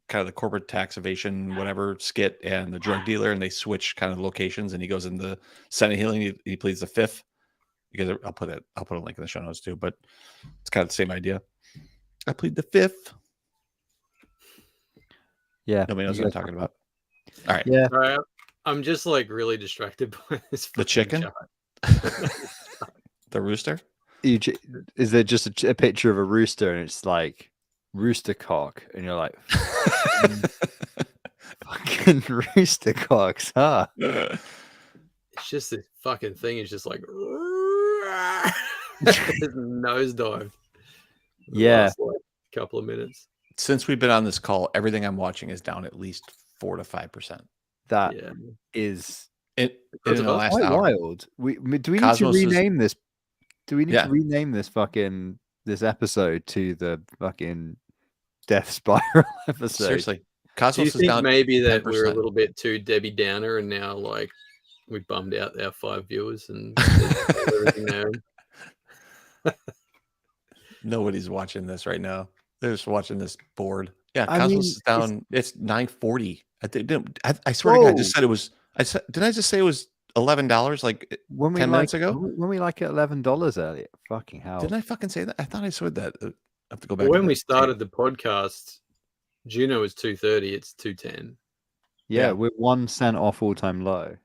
kind of the corporate tax evasion whatever skit and the drug dealer, and they switch kind of locations, and he goes in the Senate hearing, he pleads the fifth. You guys, I'll put a link in the show notes too, but it's kind of the same idea. I plead the fifth. Yeah. Nobody knows what I'm talking about. All right. Yeah. All right, I'm just like really distracted by this. The fucking chicken? chart. The rooster? Is there just a picture of a rooster, and it's like rooster cock, and you're like, fucking rooster cocks, huh? It's just this fucking thing is just like nosedive. Yeah. Like couple of minutes. Since we've been on this call, everything I'm watching is down at least 4 to 5%. That Yeah. is In Because the of us? last quite hour. wild. Do we need Cosmos to is- rename this? Do we need Yeah. to rename this episode to the fucking Death Spiral episode? Seriously, Do you Cosmos is think down. maybe that we're a 10%. little bit too Debbie Downer and now like we bummed out our 5 viewers and everything there? Nobody's watching this right now. They're just watching this board. Yeah, I Cosmos mean, is down. It's 940. I swear to God, I just said it was I said, didn't I just say it was $11 like When we 10 minutes ago? when we like at $11 earlier, fucking hell. Didn't I fucking say that? I thought I said that. I have to go back. Well, when and we see. started the podcast, Juno was 230. It's 210. Yeah, Yeah. we're 1 cent off all-time low.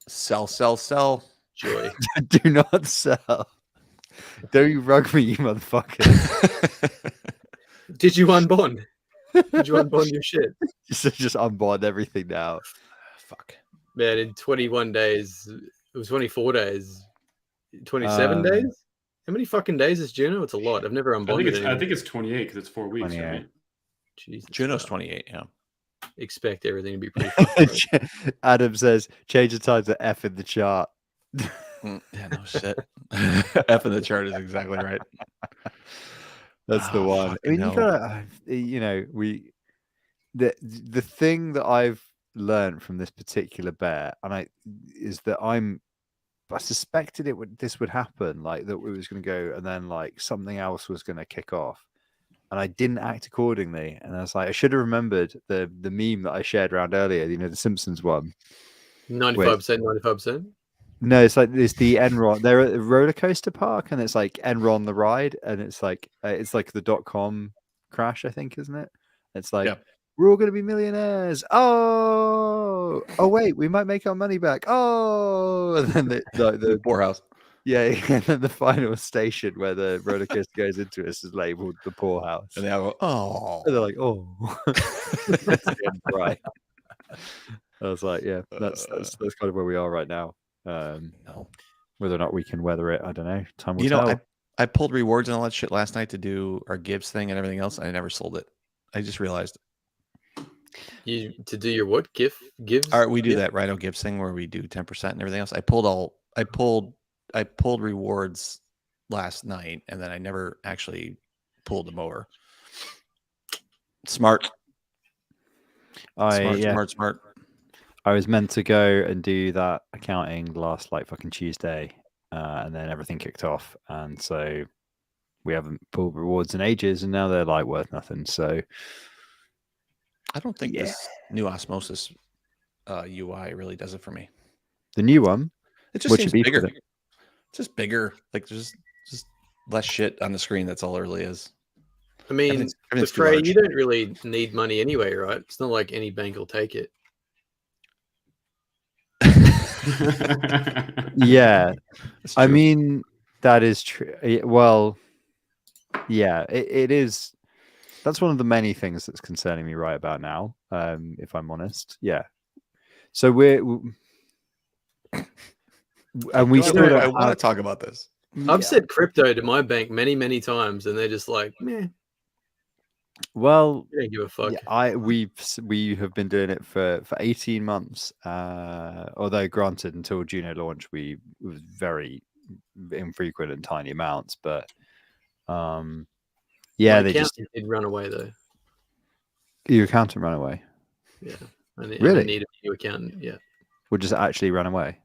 Sell, sell, sell. Joy. Do not sell. Don't you rug me, you motherfucker. Did you unbond? Did you unbond your shit? Just unbond everything now. Fuck. Man, in 21 days, it was 24 days, 27 days. How many fucking days is Juno? It's a lot. I've never I think unbonded it's anything. 28 because it's 4 weeks, 28. right? Jesus, Juno's 28. Yeah. expect everything to be pretty fucked up. Adam says, change the time to F in the chart. Yeah, no shit. F in the chart is exactly right. That's the Oh, one. I fucking mean, you hell. gotta, the thing that I've learned from this particular bear, is that I suspected this would happen, like that it was going to go, and then like something else was going to kick off, and I didn't act accordingly. And I was like, I should have remembered the meme that I shared around earlier, the Simpsons one. 95%, 95%. No, it's the Enron. They're at a roller coaster park, and it's like Enron the ride, and it's like the .com crash, I think, isn't it? It's like Yeah. we're all going to be millionaires. Oh, wait, we might make our money back. Oh, and then the poorhouse. yeah, and then the final station where the roller coaster goes into it is labeled the poorhouse, And they all go, oh. and they're like, oh, That's the end, right? I was like, yeah, that's kind of where we are right now. No. Whether or not we can weather it, I don't know. Time will You know, tell. I pulled rewards and all that shit last night to do our Gibbs thing and everything else. And I never sold it. I just realized. You to do your what? Gives? All right, we do that Rhino Gibbs thing where we do 10% and everything else. I pulled rewards last night, and then I never actually pulled them over. Smart. Smart. I was meant to go and do that accounting last like fucking Tuesday, and then everything kicked off, and so we haven't pulled rewards in ages, and now they're like worth nothing. So I don't think this new Osmosis UI really does it for me. the new one, It just What's seems your beef with bigger. It's just bigger. Like there's just less shit on the screen. That's all it really is. I mean, everything's too Frey, large. you don't really need money anyway, right? It's not like any bank will take it. yeah. It's I true. mean, that is true. Well, yeah, it is. That's one of the many things that's concerning me right about now. If I'm honest, yeah. So and we You know, still don't I want to have- talk about this. I've said crypto to my bank many, many times, and they're just like, meh, Well, they don't give a fuck. yeah, we have been doing it for 18 months. Although granted, until Juno launch, it was very infrequent and tiny amounts. But yeah, My they just accountant did run away though. your accountant ran away. Yeah, I Really? need a new accountant. Yeah, Would just actually run away.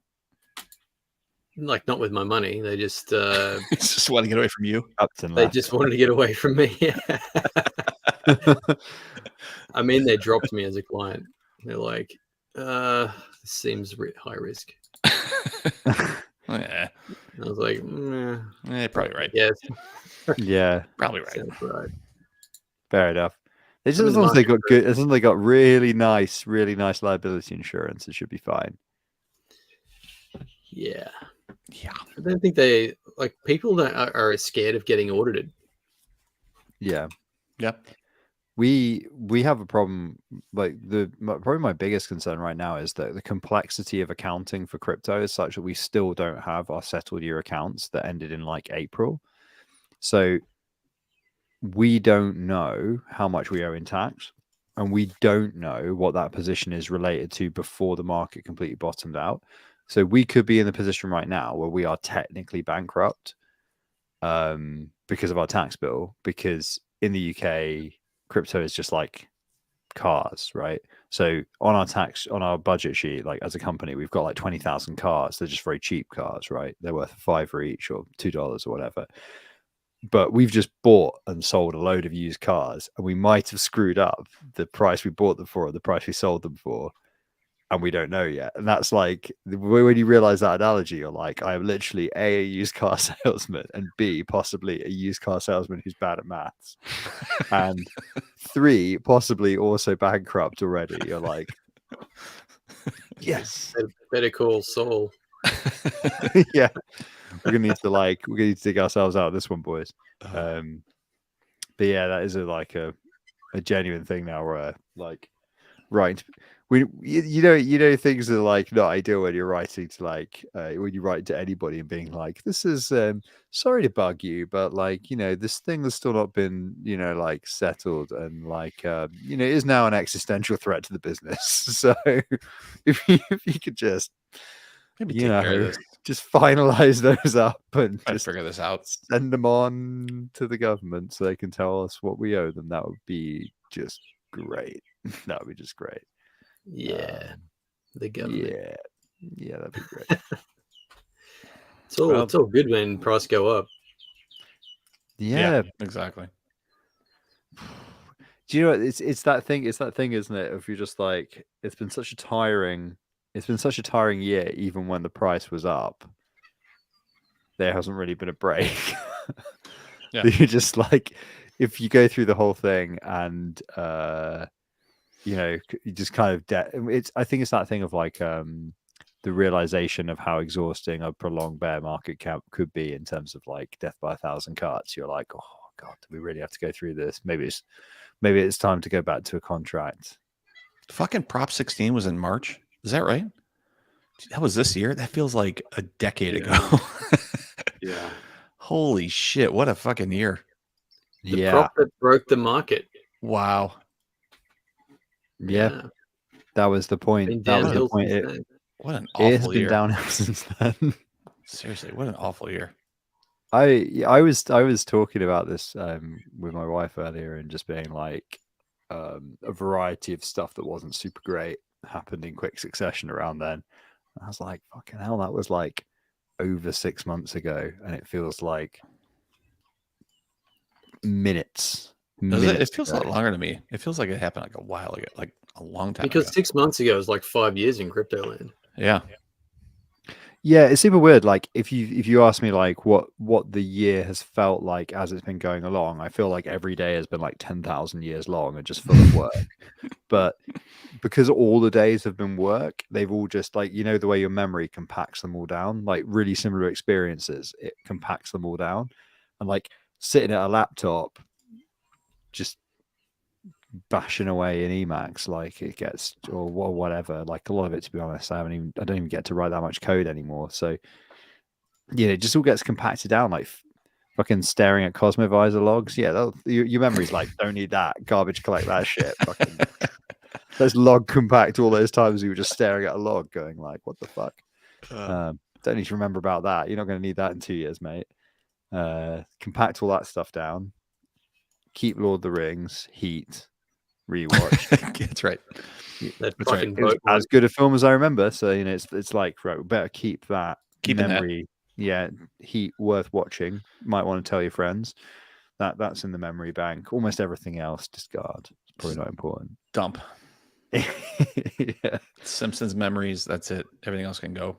like not with my money. They just Just want to get away from you. Upton they left. just wanted to get away from me. I mean, they dropped me as a client. They're like, this seems high risk. Yeah, And I was like, probably right. yes, Yeah, Probably right. sounds right. fair enough. It's I'm just as in the long as they market got good, as long as they got really nice liability insurance, it should be fine. Yeah, Yeah. I don't think they like people that are scared of getting audited. Yeah. Yep. We have a problem. Like probably my biggest concern right now is that the complexity of accounting for crypto is such that we still don't have our settled year accounts that ended in like April. So we don't know how much we owe in tax, and we don't know what that position is related to before the market completely bottomed out. So we could be in the position right now where we are technically bankrupt because of our tax bill, because in the UK, crypto is just like cars, right? So on our budget sheet, like as a company, we've got like 20,000 cars. They're just very cheap cars, right? They're worth $5 each or $2 or whatever. But we've just bought and sold a load of used cars, and we might have screwed up the price we bought them for or the price we sold them for. and we don't know yet. And that's like when you realize that analogy, you're like, I am literally a used car salesman, and B, possibly a used car salesman who's bad at maths, and 3, possibly also bankrupt already. You're like, yes, Better call Saul. yeah, we're gonna need to dig ourselves out of this one, boys. But yeah, that is a genuine thing now where like right you know things are like not ideal when you're writing to like when you write to anybody and being like, this is sorry to bug you, but like, you know, this thing has still not been, you know, like settled, and like you know, is now an existential threat to the business. So if you could just Maybe you take care of know this. just finalize those up and Try to just figure this out. send them on to the government so they can tell us what we owe them, that would be just great. That would be just great. Yeah, the government. Yeah, that'd be great. It's all good when price go up. Yeah. Exactly. Do you know what, it's that thing, isn't it? If you're just like, it's been such a tiring year, even when the price was up. There hasn't really been a break. Yeah. You're just like, if you go through the whole thing and you know, you just kind of I think it's that thing of like the realization of how exhausting a prolonged bear market could be in terms of like death by 1,000 cuts. You're like, oh god, do we really have to go through this? Maybe it's time to go back to a contract. Fucking Prop 16 was in March. Is that right? That was this year. That feels like a decade ago. Yeah. Holy shit! What a fucking year. The prop that broke the market. Wow. Yeah. That was the point. That was the point. What an It has awful been year. downhill since then. Seriously, what an awful year. I was talking about this with my wife earlier, and just being like, a variety of stuff that wasn't super great happened in quick succession around then. I was like, fucking hell, that was like over 6 months ago, and it feels like minutes. It feels a lot longer to me. It feels like it happened like a while ago, like a long time because ago. 6 months ago was like 5 years in crypto land. Yeah, it's super weird. Like if you ask me like what the year has felt like as it's been going along, I feel like every day has been like 10,000 years long and just full of work. But because all the days have been work, they've all just like, you know, the way your memory compacts them all down, like really similar experiences, it compacts them all down. And like sitting at a laptop, just bashing away in Emacs, like it gets, or whatever, like a lot of it, to be honest, I don't even get to write that much code anymore. So yeah, it just all gets compacted down, like fucking staring at Cosmovisor logs. Yeah, your memory's like, don't need that, garbage, collect that shit. Fucking let's log compact all those times you were just staring at a log going like, what the fuck. Don't need to remember about that. You're not going to need that in 2 years, mate. Compact all that stuff down, keep Lord of the Rings, Heat, rewatch. That's right. That That's right. fucking It was boat as good a film as I remember. So, you know, it's like, right, we better keep that Keeping memory. Yeah, Heat worth watching. Might want to tell your friends. That's in the memory bank. Almost everything else, discard. It's probably not important. Dump. Yeah. Simpsons memories. That's it. Everything else can go.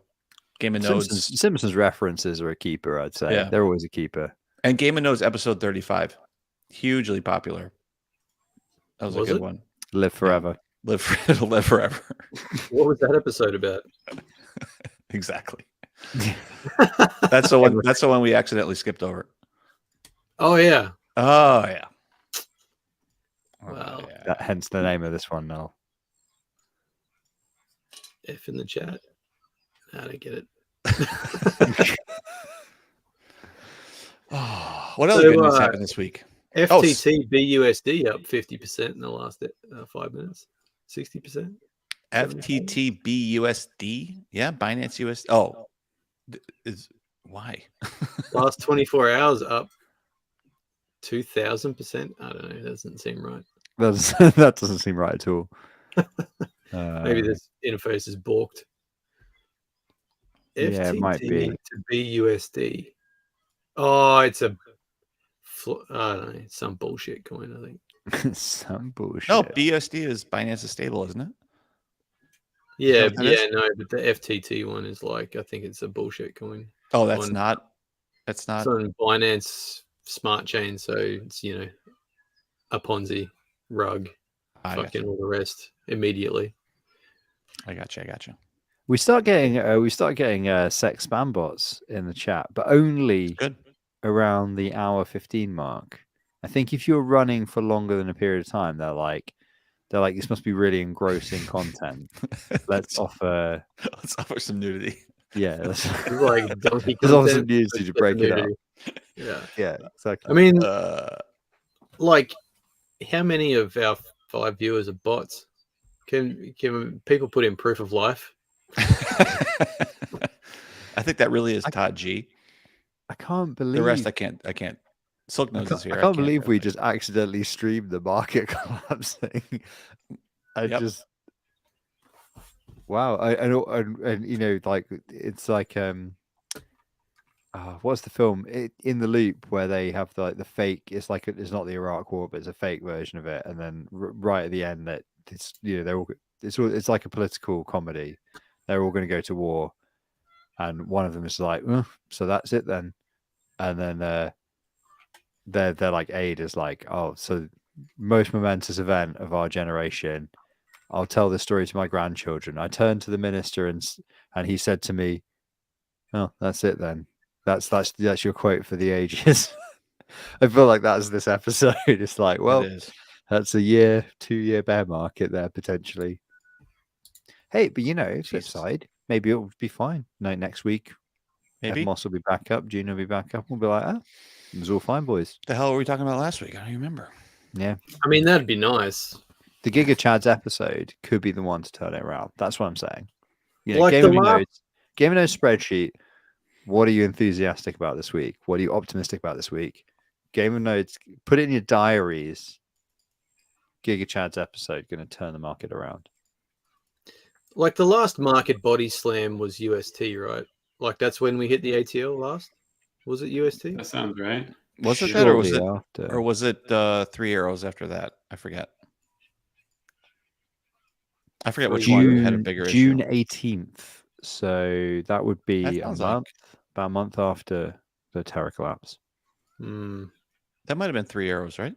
Game of Nodes. Simpsons references are a keeper, I'd say. Yeah. They're always a keeper. And Game of Nodes episode 35. Hugely popular. That was a good one. Live forever. It'll live forever. What was that episode about? Exactly. That's the one. That's the one we accidentally skipped over. Oh yeah. Oh yeah. Wow. Hence the name of this one now. F in the chat. How to get it. Oh, what other good news happened this week? FTT BUSD up 50% in the last 5 minutes. 60%. FTT BUSD. Yeah, Binance US. Oh, is why? Last 24 hours up 2,000%. I don't know. It doesn't seem right. That doesn't seem right at all. Maybe this interface is balked. Yeah, it might be. To BUSD. Oh, it's a I don't know, some bullshit coin, I think. Some bullshit. No, BUSD is Binance is stable, isn't it? Yeah, what that is? no, but the FTT one is like, I think it's a bullshit coin. Oh, that's on- not. That's not. It's on Binance Smart Chain, so it's a Ponzi rug, I fucking gotcha. all the rest immediately. I gotcha. We start getting sex spam bots in the chat, but only Good. around the hour 15 mark. I think if you're running for longer than a period of time, they're like, this must be really engrossing content. Let's offer some nudity. Yeah, It's like donkey there's also content, news but to break it up. Yeah. Yeah, exactly. I mean, like, how many of our 5 viewers are bots? Can people put in proof of life? I think that really is Todd G. I can't believe The rest I can't. Silk Nose is here. I can't believe we just accidentally streamed the market collapsing. Just wow. I know, and like it's like what's the film In the Loop where they have the fake? It's like it's not the Iraq War, but it's a fake version of it, and then right at the end that it's they're all it's like a political comedy. They're all going to go to war, and one of them is like, so that's it then, and then they're like Aid is like, oh, so most momentous event of our generation. I'll tell this story to my grandchildren. I turned to the minister and he said to me, "Oh, that's it then. That's your quote for the ages." I feel like that's this episode. It's like, well, that's a 2-year bear market there potentially. Hey, but flip side, maybe it'll be fine. No, next week, maybe Moss will be back up. Gina will be back up. We'll be like, it was all fine, boys. The hell were we talking about last week? I don't even remember. Yeah. I mean, that'd be nice. The Giga Chads episode could be the one to turn it around. That's what I'm saying. Like Game of Nodes spreadsheet. What are you enthusiastic about this week? What are you optimistic about this week? Game of Nodes, put it in your diaries. Giga Chads episode going to turn the market around. Like the last market body slam was UST, right? Like that's when we hit the ATL last. Was it UST? That sounds right. Was it that, or was it 3 arrows after that? I forget. I forget which one had a bigger June issue. 18th. So that would be about a month after the Terra collapse. That might have been 3 arrows, right?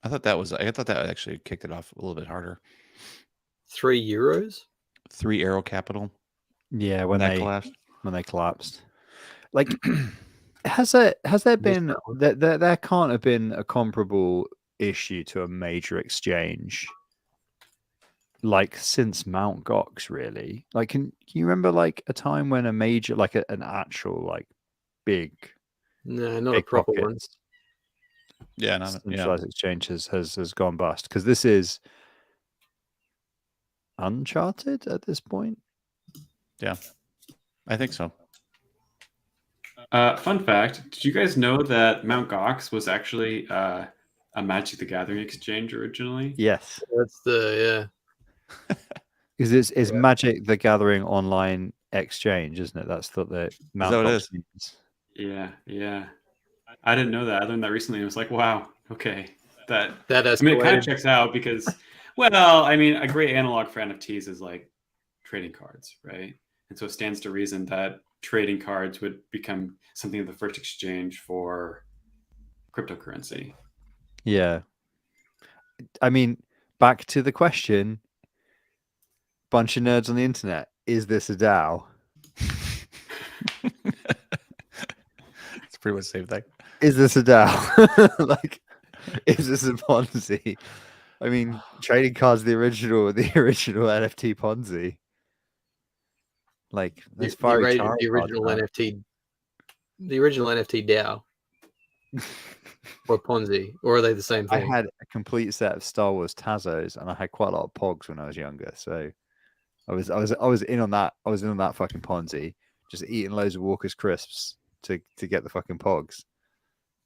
I thought that actually kicked it off a little bit harder. €3? 3 Arrow Capital. Yeah, when they collapsed. Like, has there been there can't have been a comparable issue to a major exchange like since Mt. Gox, really? Like, can you remember like a time when a major, like an actual like big, not a proper one. Yeah, centralized exchange has gone bust? Because this is uncharted at this point. Yeah, I think so. Fun fact: did you guys know that Mt. Gox was actually a Magic the Gathering exchange originally? Yes, that's because it's Magic the Gathering online exchange, isn't it? That's the Mt. Gox means. Yeah. I didn't know that. I learned that recently. I was like, wow, okay, that has. I mean, it kind of checks out because, well, I mean, a great analog for NFTs is like trading cards, right? And so it stands to reason that trading cards would become something of the first exchange for cryptocurrency. Yeah. I mean, back to the question, bunch of nerds on the internet, is this a DAO? It's pretty much the same thing. Is this a DAO? Like, is this a Ponzi? I mean, trading cards, the original NFT Ponzi. Like, that's the original NFT DAO or Ponzi, or are they the same thing? I had a complete set of Star Wars Tazos, and I had quite a lot of Pogs when I was younger. So I was in on that. I was in on that fucking Ponzi, just eating loads of Walker's crisps to get the fucking Pogs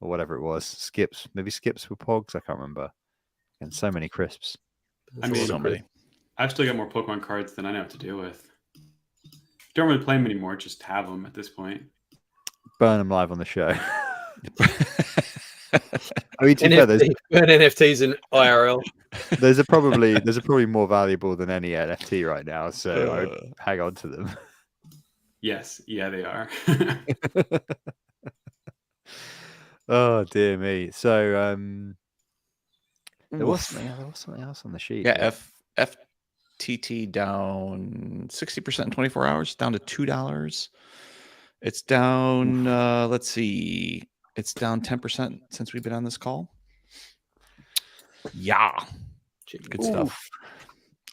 or whatever it was. Skips, maybe Skips were Pogs. I can't remember. And so many crisps. I mean, so many. I've still got more Pokemon cards than I know what to deal with. Don't really play them anymore. Just have them at this point. Burn them live on the show. I mean, burn NFTs in IRL. Those are probably more valuable than any NFT right now, so I would Uh, hang on to them. Yes, yeah, they are. Oh dear me. So there was oof. something else on the sheet. Yeah, FTT down 60% in 24 hours, down to $2. It's down, let's see, it's down 10% since we've been on this call. Yeah, good stuff.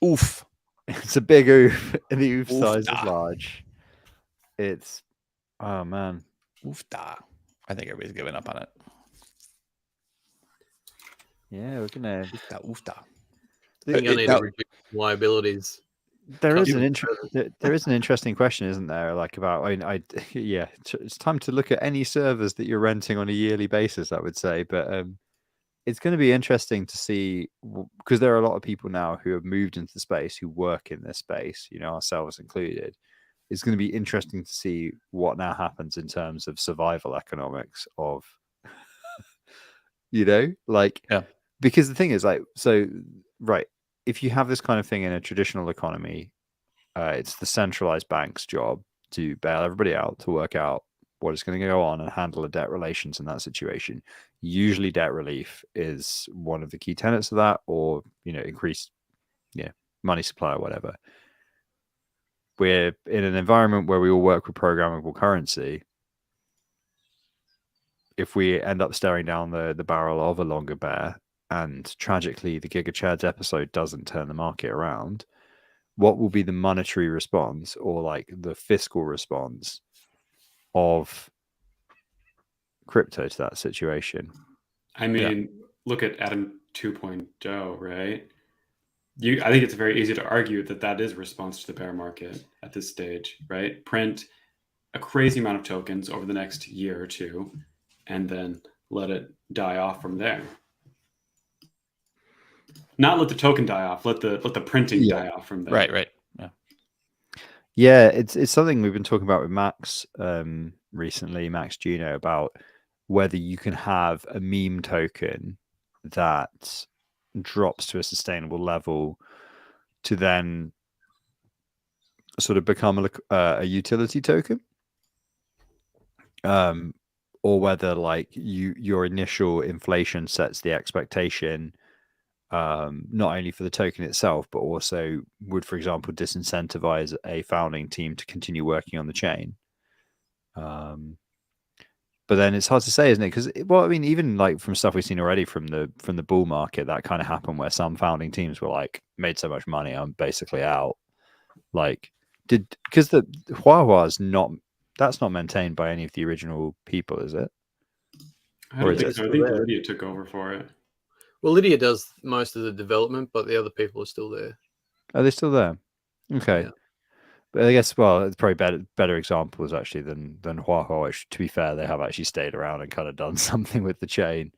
Oof. It's a big oof, and the oof size is Oofda. large. It's oh man. Oofda. I think everybody's giving up on it. Yeah, we're gonna. Oofda, oofda. I think I need to reduce liabilities. There is Custom there is an interesting question, isn't there? Like about, yeah, it's time to look at any servers that you're renting on a yearly basis, I would say. But it's going to be interesting to see, because there are a lot of people now who have moved into the space, who work in this space, you know, ourselves included. It's going to be interesting to see what now happens in terms of survival economics of, you know, like, Yeah. because the thing is, like, so, right, if you have this kind of thing in a traditional economy, it's the centralized bank's job to bail everybody out, to work out what is going to go on and handle the debt relations in that situation. Usually debt relief is one of the key tenets of that, or, you know, increased money supply or whatever. We're in an environment where we all work with programmable currency. If we end up staring down the barrel of a longer bear, and tragically the Giga Chads episode doesn't turn the market around, what will be the monetary response, or like the fiscal response of crypto to that situation? I mean, look at Atom 2.0, right? I think it's very easy to argue that is a response to the bear market at this stage, right? Print a crazy amount of tokens over the next year or two, and then let it die off from there. Not let the token die off. Let the printing die off from there. Right. Yeah, it's something we've been talking about with Max recently, Max Juno, about whether you can have a meme token that drops to a sustainable level to then sort of become a utility token, or whether like your initial inflation sets the expectation, not only for the token itself, but also would, for example, disincentivize a founding team to continue working on the chain. But then it's hard to say, isn't it? Because, well, I mean, even like from stuff we've seen already from the bull market, that kind of happened where some founding teams were like, made so much money, I'm basically out. Like, because the Huahua's that's not maintained by any of the original people, is it? I don't think so. I think Lydia took over for it. Well, Lydia does most of the development, but the other people are still there. Are they still there? Okay. Yeah. But I guess, well, it's probably better examples actually than Huahua, which, to be fair, they have actually stayed around and kind of done something with the chain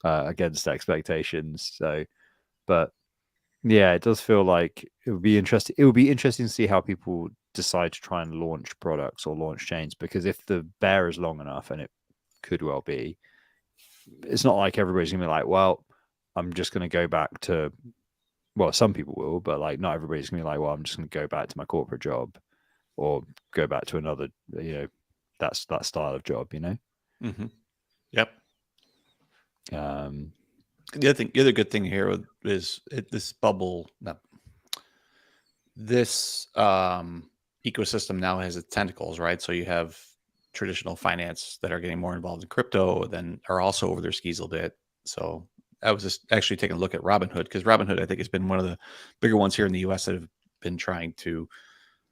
against expectations. So, but yeah, it does feel like it would be interesting. It would be interesting to see how people decide to try and launch products or launch chains, because if the bear is long enough, and it could well be, it's not like everybody's gonna be like, well, I'm just gonna go back to, well, some people will, but like not everybody's gonna be like, well, I'm just gonna go back to my corporate job or go back to another, you know, that style of job, you know. Mm-hmm. Yep. The other good thing here is this bubble. This ecosystem now has its tentacles, right? So you have traditional finance that are getting more involved in crypto, then are also over their skis a little bit. So I was just actually taking a look at Robinhood, because Robinhood, I think, has been one of the bigger ones here in the US that have been trying to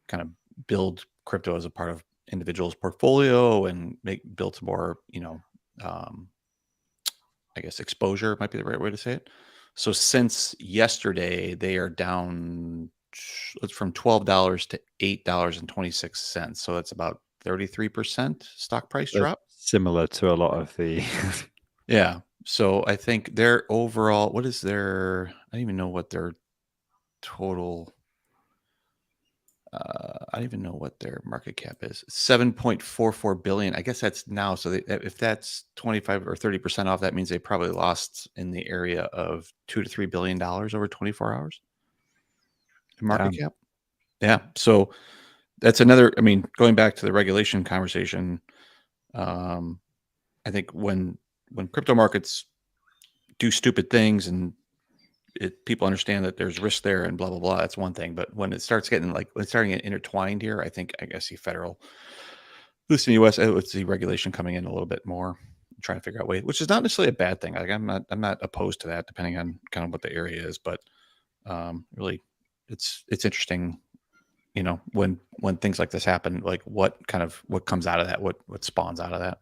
kind of build crypto as a part of individuals' portfolio and build some more, you know, I guess exposure might be the right way to say it. So since yesterday, they are down from $12 to $8.26. So that's about 33% stock price drop. Similar to a lot of the yeah. So I think their overall, what is their, I don't even know what their total, I don't even know what their market cap is. 7.44 billion. I guess that's now. So if that's 25 or 30% off, that means they probably lost in the area of $2 to $3 billion over 24 hours in market cap. Yeah. So that's another, I mean, going back to the regulation conversation, I think when crypto markets do stupid things and people understand that there's risk there and blah blah blah, that's one thing. But when it starts getting when it's starting to get intertwined here, I guess the federal, at least in the U.S., it's the regulation coming in a little bit more, trying to figure out ways, which is not necessarily a bad thing. Like I'm not opposed to that, depending on kind of what the area is. But really, it's interesting, when things like this happen, like what comes out of that, what spawns out of that.